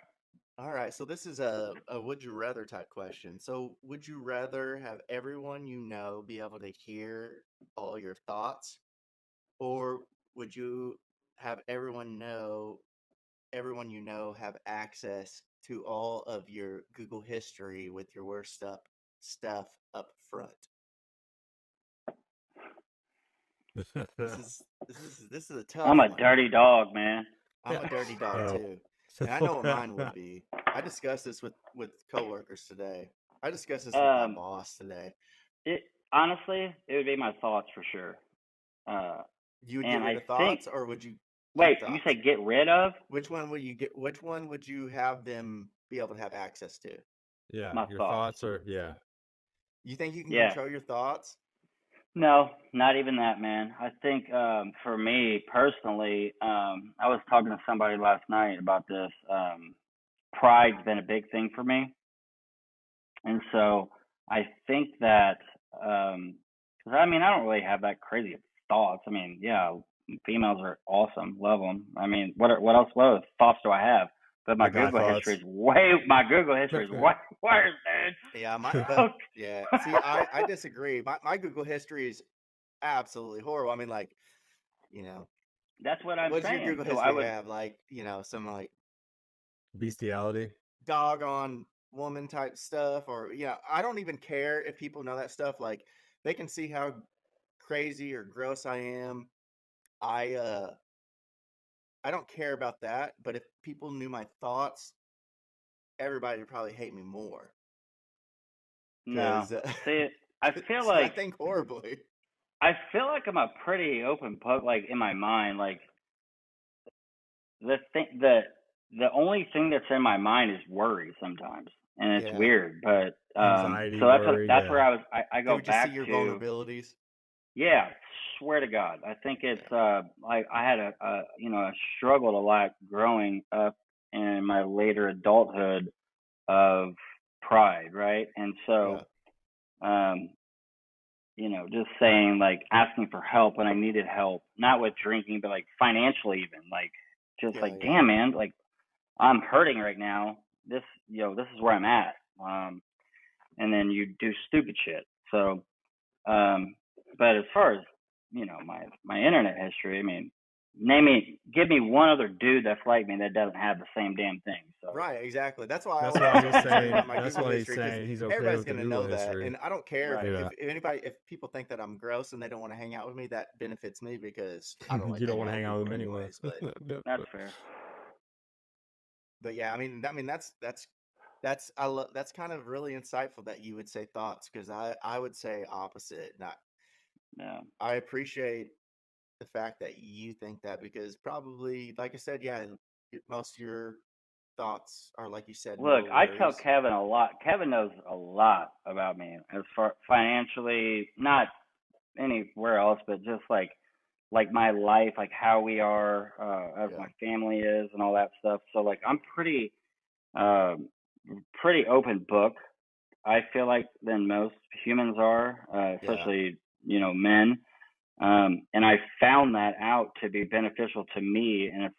All right, so this is a would you rather type question. So, would you rather have everyone you know be able to hear all your thoughts, or would you have everyone you know have access to all of your Google history with your worst stuff up front? This is a tough I'm a one. dirty dog, man. I'm a dirty dog too. And I know what mine would be. I discussed this with coworkers today. I discussed this with my boss today. It honestly, it would be my thoughts for sure. You would and get rid of thoughts, or would you wait? keep You thoughts? say get rid of? Which one would you get? Which one would you have them be able to have access to? Yeah, My your thoughts. thoughts are yeah. You think you can Yeah. control your thoughts? No, not even that, man. I think for me personally, I was talking to somebody last night about this. Pride's been a big thing for me, and so I think that because I mean I don't really have that crazy thoughts. I mean, yeah, females are awesome, love them. I mean, what else? What other thoughts do I have? But my guy Google thoughts. history is way worse, dude. Yeah, So- yeah. See, I disagree. My Google history is absolutely horrible. I mean, like, you know, That's what I'm what's saying. your Google So history I would, have? Like, some like Bestiality. dog on woman type stuff, or I don't even care if people know that stuff. Like, they can see how crazy or gross I am. I don't care about that, but if people knew my thoughts, everybody would probably hate me more. no. 'Cause, See, I feel 'cause like I think horribly. I feel like I'm a pretty open book, like in my mind. Like the only thing that's in my mind is worry sometimes, and it's Yeah. weird. But Anxiety, so that's worry, that's yeah. where I go Would you back see your to. vulnerabilities? Yeah, swear to God, I think it's like I had a struggled a lot growing up in my later adulthood of pride, right? And so just saying like asking for help when I needed help, not with drinking, but like financially even, like just Yeah, like, yeah. damn man, like I'm hurting right now. This is where I'm at. And then you do stupid shit. So, but as far as, my internet history, I mean, give me one other dude that's like me that doesn't have the same damn thing. So Right, exactly. That's why That's I why always he's say saying. about my That's Google why he's history, 'cause saying he's okay everybody's with the gonna Google know that, history. and I don't care Right. if people think that I'm gross and they don't want to hang out with me. That benefits me because I don't like You don't want to hang out with him anyway. anyways. that's fair. But yeah, I mean that's that's kind of really insightful that you would say thoughts, because I would say opposite. Not Yeah. I appreciate the fact that you think that, because probably, like I said, yeah, most of your thoughts are, like you said, Look, more I tell worries. Kevin a lot. Kevin knows a lot about me as far financially, not anywhere else, but just like my life, like how we are, as my family is, and all that stuff. So like I'm pretty open book. I feel like than most humans are, especially men. And I found that out to be beneficial to me, and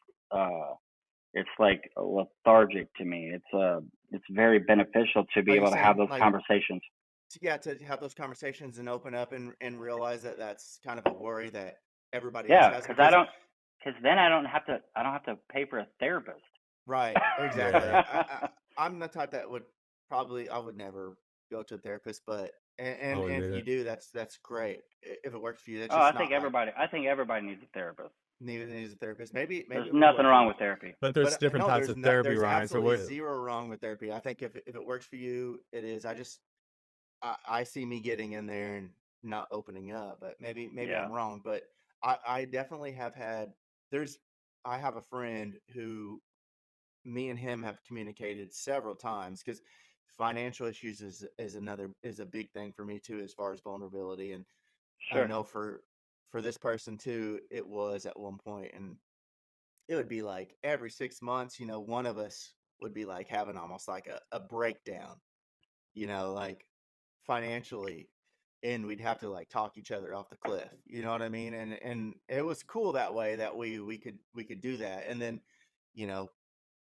it's like lethargic to me. It's very beneficial to be Are you able to have saying, those conversations. to have those conversations and open up and realize that that's kind of a worry that everybody else Yeah, has? because then I don't have to pay for a therapist. Right, exactly. I'm the type that I would never go to a therapist, but and Oh, if yeah. you do, that's great. If it works for you, that's Oh, just I think everybody needs a therapist. needs a therapist. Maybe There's it will nothing work for wrong you. with therapy. But there's different types of therapy, there's Ryan. So absolutely what? zero wrong with therapy. I think if it works for you, it is. I see me getting in there and not opening up, but maybe Yeah. I'm wrong. But I definitely have had. I have a friend who me and him have communicated several times, because financial issues is a big thing for me too, as far as vulnerability. And Sure. I know for this person too, it was at one point, and it would be like every 6 months, one of us would be like having almost like a breakdown, like financially, and we'd have to like talk each other off the cliff. You know what I mean? And it was cool that way that we could do that. And then, you know,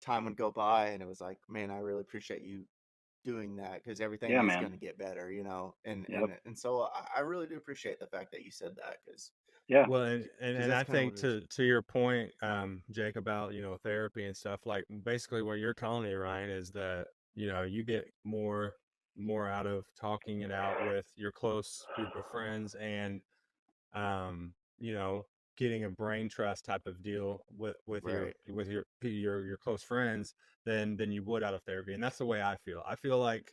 time would go by, and it was like, man, I really appreciate you doing that because everything Yeah, is man. going to get better, and Yep. so I really do appreciate the fact that you said that because Yeah. Well, and that's I kind of think what it is. to your point, Jake, about therapy and stuff, like basically what you're telling me, Ryan, is that you get more out of talking it out with your close group of friends, and you know getting a brain trust type of deal with your Right. with your close friends than you would out of therapy. And that's the way I feel like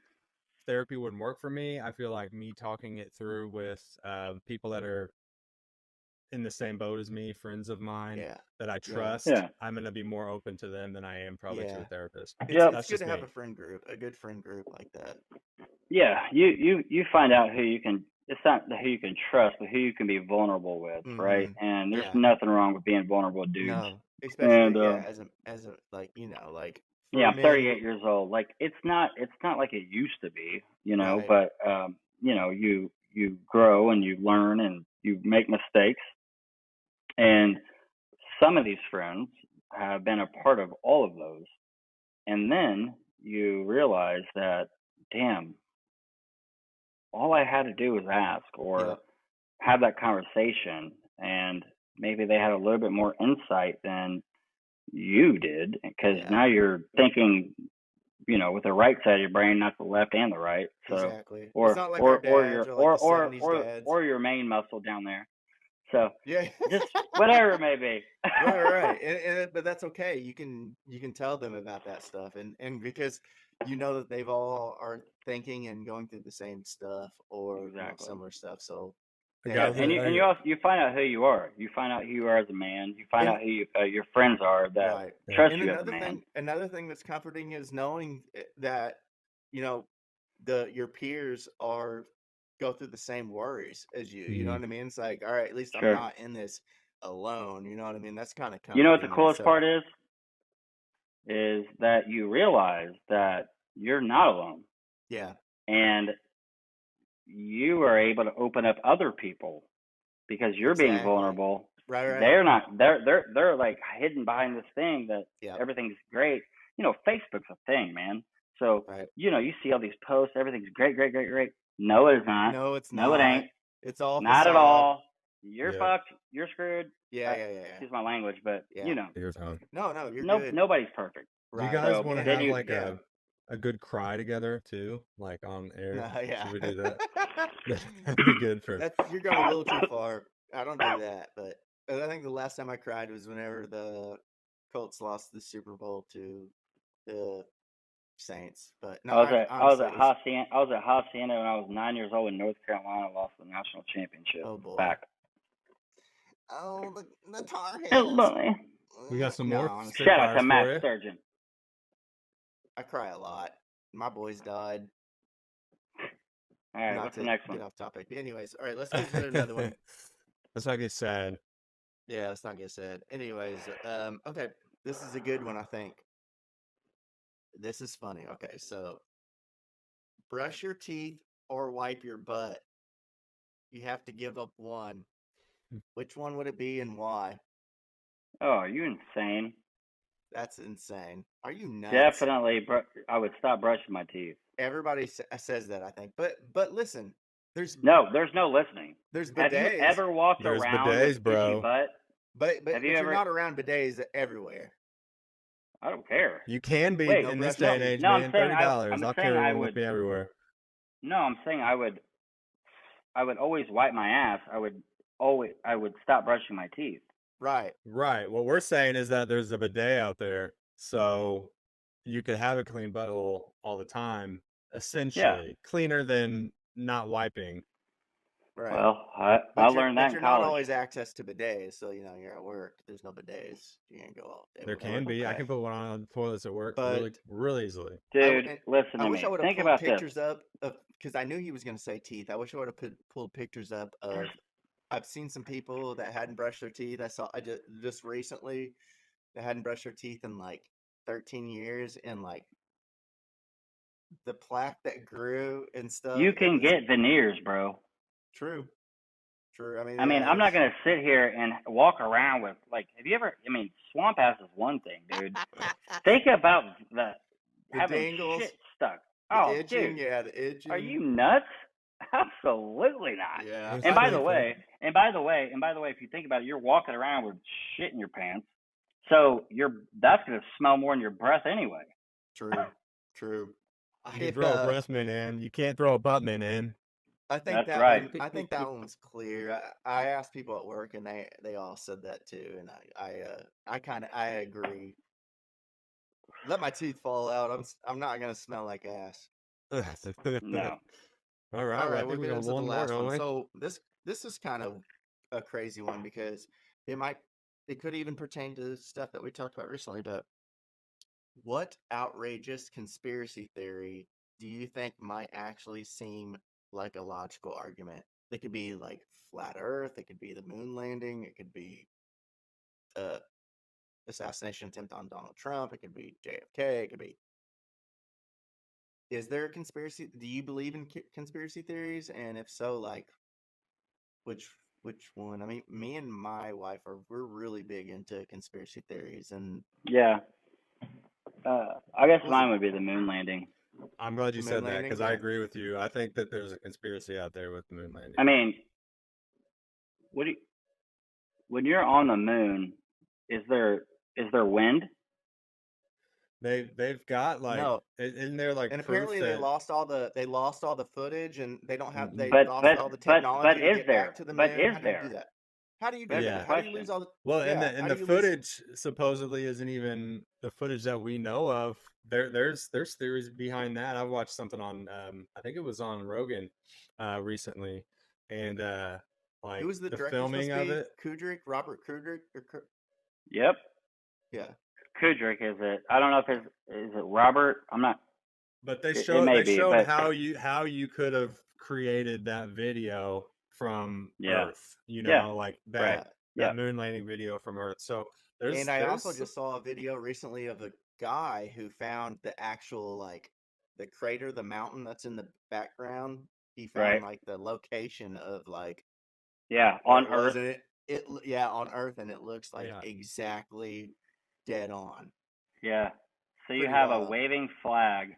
therapy wouldn't work for me. I feel like me talking it through with people that are in the same boat as me, friends of mine Yeah. that I Yeah. trust, Yeah. I'm going to be more open to them than I am probably to Yeah. a therapist. Yep. It's That's good just to have me. a good friend group like that. Yeah. You find out who you can. It's not who you can trust, but who you can be vulnerable with, right? Mm-hmm. And there's Yeah. nothing wrong with being vulnerable with dudes. No, And especially yeah, as a like like yeah, for I'm men 38 years old. Like it's not like it used to be, right. but you grow and you learn and you make mistakes. And some of these friends have been a part of all of those. And then you realize that, damn, all I had to do was ask or Yep. have that conversation. And maybe they had a little bit more insight than you did because Yeah. now you're thinking, with the right side of your brain, not the left and the right. So, Exactly. It's or not like our or dads your or like the 70s or dads. or your main muscle down there. So Yeah. just whatever it may be. Right. But that's okay. You can tell them about that stuff, and because you know that they've all are thinking and going through the same stuff or Exactly. similar stuff. So I yeah, got And you also find out who you are. You find out who you are as a man. You find And- out who your friends are that right. trust And you as a man. another thing that's comforting is knowing that your peers are go through the same worries as you. You know what I mean? It's like, all right, at least I'm Sure. not in this alone. You know what I mean? That's kind of You know what the comforting in coolest itself. part is that you realize that you're not alone, Yeah. and you are able to open up other people because you're being Exactly. vulnerable. Right. They're not. They're like hidden behind this thing that Yeah. everything's great. Facebook's a thing, man. So Right. you see all these posts. Everything's great, great, great, great. No, it's not. No, it's No, it not. ain't. It's all Not at facade. all. You're Yeah. fucked. You're screwed. Yeah. Excuse my language, but Yeah. your time. No, you're good. nobody's perfect. Do you Right. guys So want to then have you- like a good cry together too, like on air? Yeah. Should we do that? That'd be good for. You're going a little too far. I don't do that, but I think the last time I cried was whenever the Colts lost the Super Bowl to the Saints. But no, I was at honestly, it was- I was at Hacienda when I was 9 years old in North Carolina. Lost the national championship. Oh boy. Back. Oh, the Tar Heels. Hello. We got some No, more honestly, Shout out to fires Matt for you. Sturgeon. I cry a lot. My boys died. All right, Not what's to the next get one? off topic. But anyways, all right, let's get to another one. Let's not get sad. Yeah, let's not get sad. Anyways, okay, this is a good one, I think. This is funny. Okay, so brush your teeth or wipe your butt. You have to give up one. Which one would it be and why? Oh, are you insane? That's insane. Are you nuts? Definitely, I would stop brushing my teeth. Everybody says that, I think. But listen, there's no listening. There's Have bidets. you ever walked There's around bidets, with bro. itchy butt? But Have you you're ever- not around bidets everywhere. I don't care. You can be Wait, in no this brush day and teeth. age, No, I'm man. saying $30. I'm I'll saying carry I one with would- me everywhere. No, I'm saying I would always wipe my ass. I would stop brushing my teeth. Right. Right. What we're saying is that there's a bidet out there, so you could have a clean butthole all the time. Essentially, cleaner than not wiping. Right. Well, I learned that in you're not college. always access to bidets, so you're at work. There's no bidets. You can't go all day. There can be. I can put one on the toilets at work But really easily. Dude, listen I to wish me. I would have Think pulled about this. pictures up of, because I knew he was going to say teeth. I wish I would have pulled pictures up of. I've seen some people that hadn't brushed their teeth. I just recently that hadn't brushed their teeth in like 13 years, and like the plaque that grew and stuff. You can get veneers, bro. True. I mean, I'm not gonna sit here and walk around with like. Have you ever? I mean, swamp ass is one thing, dude. Think about having dangles, shit stuck. The Oh, itching, dude, yeah, the itching. are you nuts? Absolutely not. Yeah. And by the way, if you think about it, you're walking around with shit in your pants, so that's gonna smell more in your breath anyway. True. You can throw a breast mint in. You can't throw a butt mint in. I think That's right. I think that one was clear. I asked people at work, and they all said that too, and I agree. Let my teeth fall out. I'm not gonna smell like ass. No. All right. All right, I we'll think we get got into the one more, last don't one. we? So this is kind of a crazy one because it could even pertain to stuff that we talked about recently. But what outrageous conspiracy theory do you think might actually seem like a logical argument? It could be like flat Earth. It could be the moon landing. It could be assassination attempt on Donald Trump. It could be JFK. It could be. Is there a conspiracy? Do you believe in conspiracy theories? And if so, like, which one? I mean, me and my wife we're really big into conspiracy theories, and Yeah. I guess mine would be the moon landing. I'm glad you The said moon that landing? because I Yeah. agree with you. I think that there's a conspiracy out there with the moon landing. I mean, when you're on the moon, is there wind? They've got like No. isn't there like And proof apparently that they lost all the footage, and they don't have they But lost all the technology to is get there? back to the But moon. is How do you there? do that? How do you do That's Yeah. the that? How do you question. lose all the well, yeah, and how the do you lose- footage supposedly isn't even the footage that we know of. There's theories behind that. I've watched something on I think it was on Rogan recently, and like Who was the the director filming supposed to of be? it. Robert Kudrick? Yep. Yeah. Kudrick is it? I don't know if is it Robert. I'm not. But they It showed may they be, showed but how you could have created that video from Yeah. Earth. You Yeah. know, like that Right. that Yeah. moon landing video from Earth. So And I also just saw a video recently of a guy who found the actual like the crater, the mountain that's in the background. He found Right. like the location of like Yeah, where on it was, Earth. and on Earth, and it looks like exactly dead on. Yeah. So you Pretty have wild. a waving flag.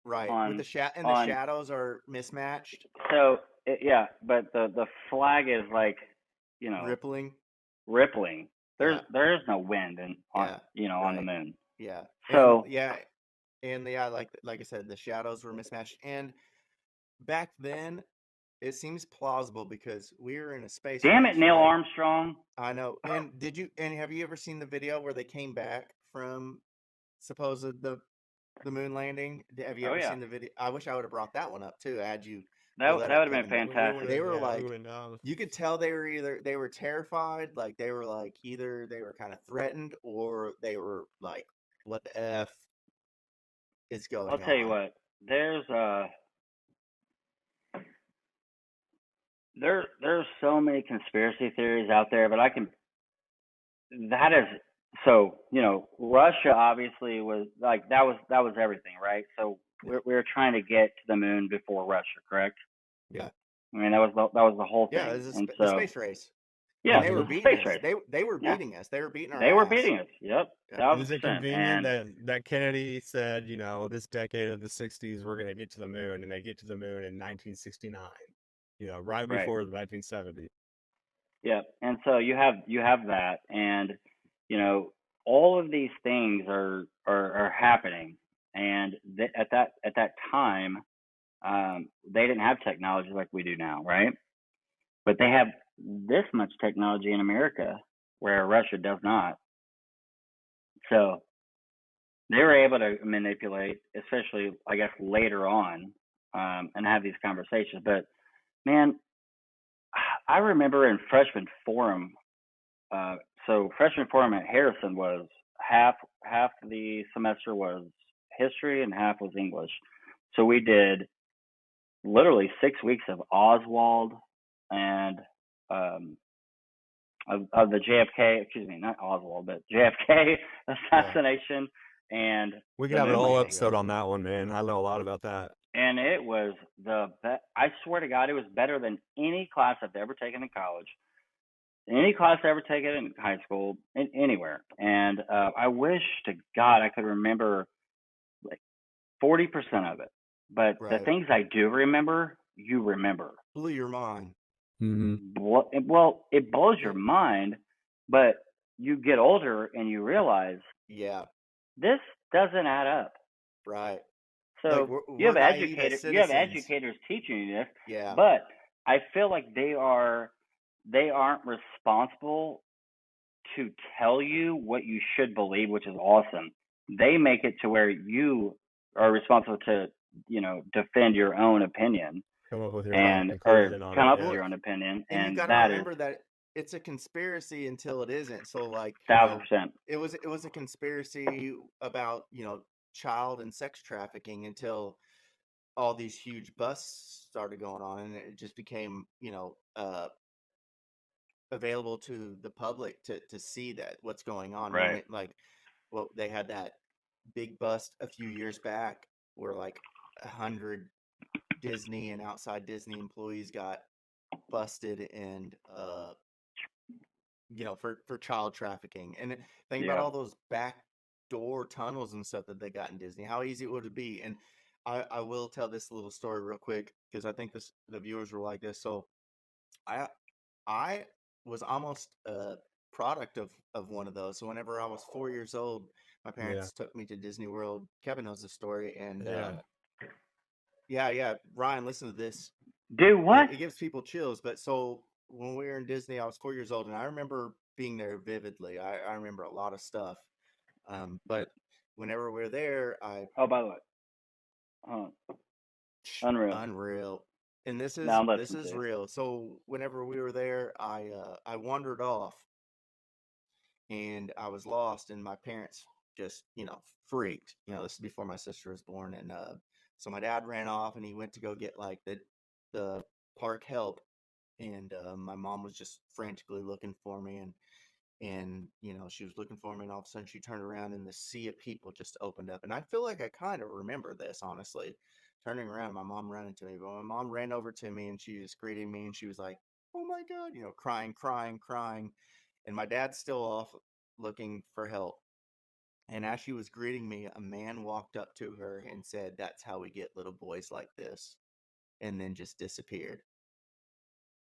Right. On, With the the shadows are mismatched. So yeah, but the flag is like, you know, rippling. There is no wind on the moon. Yeah. So and like I said, the shadows were mismatched, and back then it seems plausible because we were in a space. Damn race, it, Neil right? Armstrong. I know. And have you ever seen the video where they came back from supposed the moon landing? Have you ever seen the video? I wish I would have brought that one up too. Had you? That would have been fantastic. They were like, you could tell they were terrified, like they were like either they were kind of threatened or they were like, what the F is going on? I'll tell you what, there's so many conspiracy theories out there, but Russia obviously was like that was everything, right? So we were trying to get to the moon before Russia, correct? Yeah. I mean, that was the whole thing. Yeah, it was the space race. Yeah, and they were beating us. Race. They were beating us. They were beating our They ass. were beating us. Yep. Yeah. Is it convenient that Kennedy said, this decade of the 60s, we're going to get to the moon, and they get to the moon in 1969, right before the 1970s. Yeah. And so you have that, and, all of these things are happening. And at that time, they didn't have technology like we do now, right? But they have this much technology in America where Russia does not. So they were able to manipulate, especially, I guess, later on, and have these conversations. But Man, I remember in freshman forum. So freshman forum at Harrison was half the semester was history and half was English. So we did literally 6 weeks of Oswald and of the JFK, excuse me, not Oswald, but JFK assassination. And We could the have an moon whole landing. episode on that one, man. I know a lot about that. And it was the best. I swear to God, it was better than any class I've ever taken in college, any class I've ever taken in high school, anywhere. And I wish to God I could remember like 40% of it. But the Right. things I do remember, you remember. Blew your mind. Well, it blows your mind, but you get older and you realize, Yeah. this doesn't add up. Right. So Like, you have we're naive as educators. You have citizens. educators teaching you this, Yeah. but I feel like they aren't responsible to tell you what you should believe, which is awesome. They make it to where you are responsible to, defend your own opinion Come up with your and own or conclusion on come it. up Yeah. with your own opinion, And you and got to that is remember that it's a conspiracy until it isn't. So, like, 1,000%. it was a conspiracy about child and sex trafficking until all these huge busts started going on, and it just became available to the public to see that what's going on. Right. And like, well, they had that big bust a few years back where like 100 Disney and outside Disney employees got busted and for child trafficking. And think about Yeah. all those back door tunnels and stuff that they got in Disney. How easy would it be? And I will tell this little story real quick because I think the viewers will like this. So I was almost a product of one of those. So whenever I was 4 years old, my parents took me to Disney World. Kevin knows the story, and yeah. Ryan, listen to this. Do what? It gives people chills. But so when we were in Disney, I was 4 years old, and I remember being there vividly. I remember a lot of stuff. But whenever we were there, Oh, by the way, unreal. And this is Now I'm this listening is to it. real. So whenever we were there, I wandered off, and I was lost, and my parents just freaked. This is before my sister was born, and so my dad ran off, and he went to go get like the park help, and my mom was just frantically looking for me, and she was looking for me, and all of a sudden she turned around, and the sea of people just opened up, and I feel like I kind of remember this, honestly. Turning around, my mom ran into me, but my mom ran over to me, and she was greeting me, and she was like, "Oh my God," crying, and my dad's still off looking for help. And as she was greeting me, a man walked up to her and said, "That's how we get little boys like this," and then just disappeared.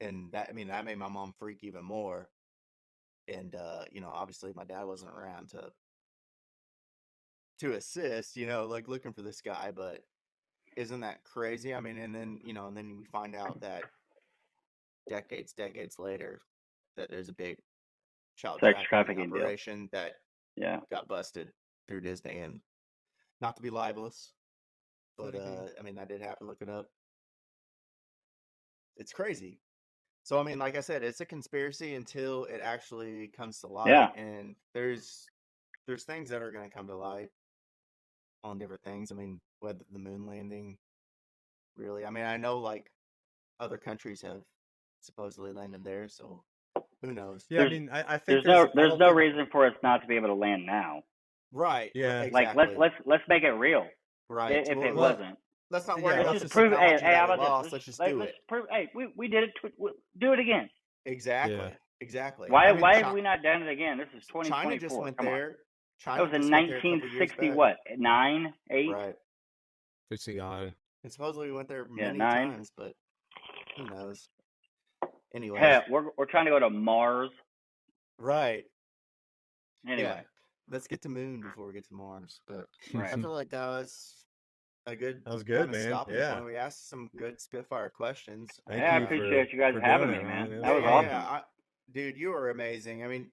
And that made my mom freak even more. And obviously my dad wasn't around to assist, like looking for this guy. But isn't that crazy? I mean, and then we find out that decades later that there's a big child Sex trafficking trafficking deal. operation that Yeah. got busted through Disney. And not to be libelous, but that did happen. Look it up. It's crazy. So like I said, it's a conspiracy until it actually comes to light. Yeah. And there's things that are going to come to light on different things. Whether the moon landing, really. I know like other countries have supposedly landed there, so who knows? Yeah, I think there's no reason for us not to be able to land now. Right. Yeah. Like Exactly. let's make it real. Right. If it wasn't. Let's not worry about Let's this just prove. Hey, technology how that we about lost. this? Let's just do it. Prove. Hey, we did it. Do it again. Exactly. Yeah. Exactly. Why have we not done it again? This is 2024. China just went Come on. there. That was in 1960. What? 9, 8. Right. 69. And supposedly we went there many 9. times, but who knows? Anyway. Hey, we're trying to go to Mars. Right. Anyway. Yeah. Let's get to moon before we get to Mars. But Right. I feel like that was a good. That was good, man. stopping Yeah. point. We asked some good Spitfire questions. Thank I you appreciate you guys for having doing me, it, man. man. That was Yeah. awesome. Yeah, dude, you are amazing.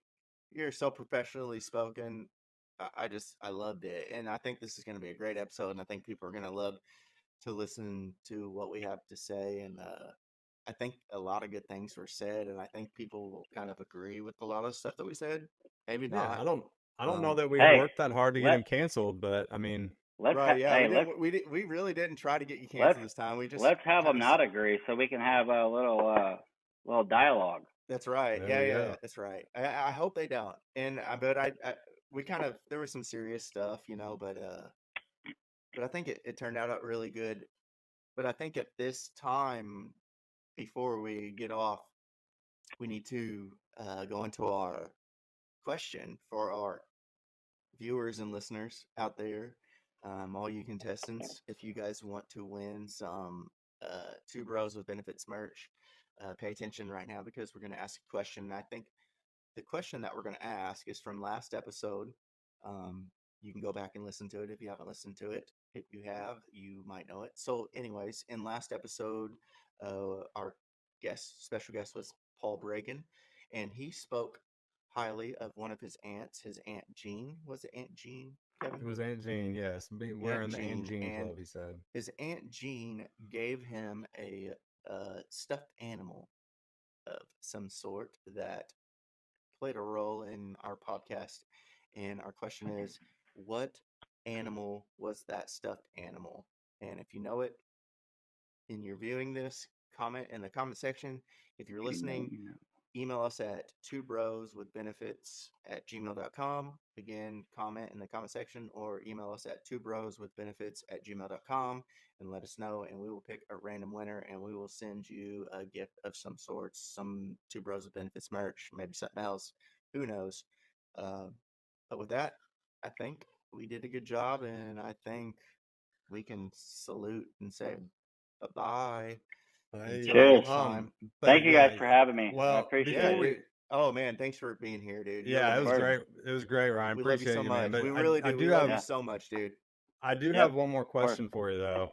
You're so professionally spoken. I loved it, and I think this is going to be a great episode, and I think people are going to love to listen to what we have to say, and I think a lot of good things were said, and I think people will kind of agree with a lot of stuff that we said. Maybe Yeah, not. I don't know that we Hey, worked that hard to get let him canceled, but I mean, Right? Yeah, hey, we really didn't try to get you let's canceled this time. We just let's have them kind of. not agree so we can have a little dialogue. That's right. there Yeah, we yeah, go. that's right. I hope they don't. And but we kind of there was some serious stuff, but I think it turned out really good. But I think at this time, before we get off, we need to go into our question for our viewers and listeners out there, all you contestants. If you guys want to win some Two Bros with Benefits merch, pay attention right now because we're going to ask a question. And I think the question that we're going to ask is from last episode. You can go back and listen to it if you haven't listened to it. If you have, you might know it. So, anyways, in last episode, our special guest was Paul Bragan, and he spoke highly of one of his aunts, his Aunt Jean. Was it Aunt Jean, Kevin? It was Aunt Jean, yes. We're in the Aunt Jean and club, he said. his Aunt Jean gave him a stuffed animal of some sort that played a role in our podcast. And our question is, what animal was that stuffed animal? And if you know it and you're viewing this, comment in the comment section. If you're listening, email us at twobroswithbenefits@gmail.com. Again, comment in the comment section or email us at twobroswithbenefits@gmail.com and let us know, and we will pick a random winner and we will send you a gift of some sorts, some Two Bros with Benefits merch, maybe something else. Who knows? But with that, I think we did a good job, and I think we can salute and say bye-bye. Until Cheers. next time. Thank you guys for having me. I Well, appreciate before it. Oh man, thanks for being here, dude. You're yeah, it was amazing. great. It was great, Ryan. We love you Appreciate so you, man. much. But We really do. I We do love have you so much, dude. I do Yep, have one more of course. question for you though.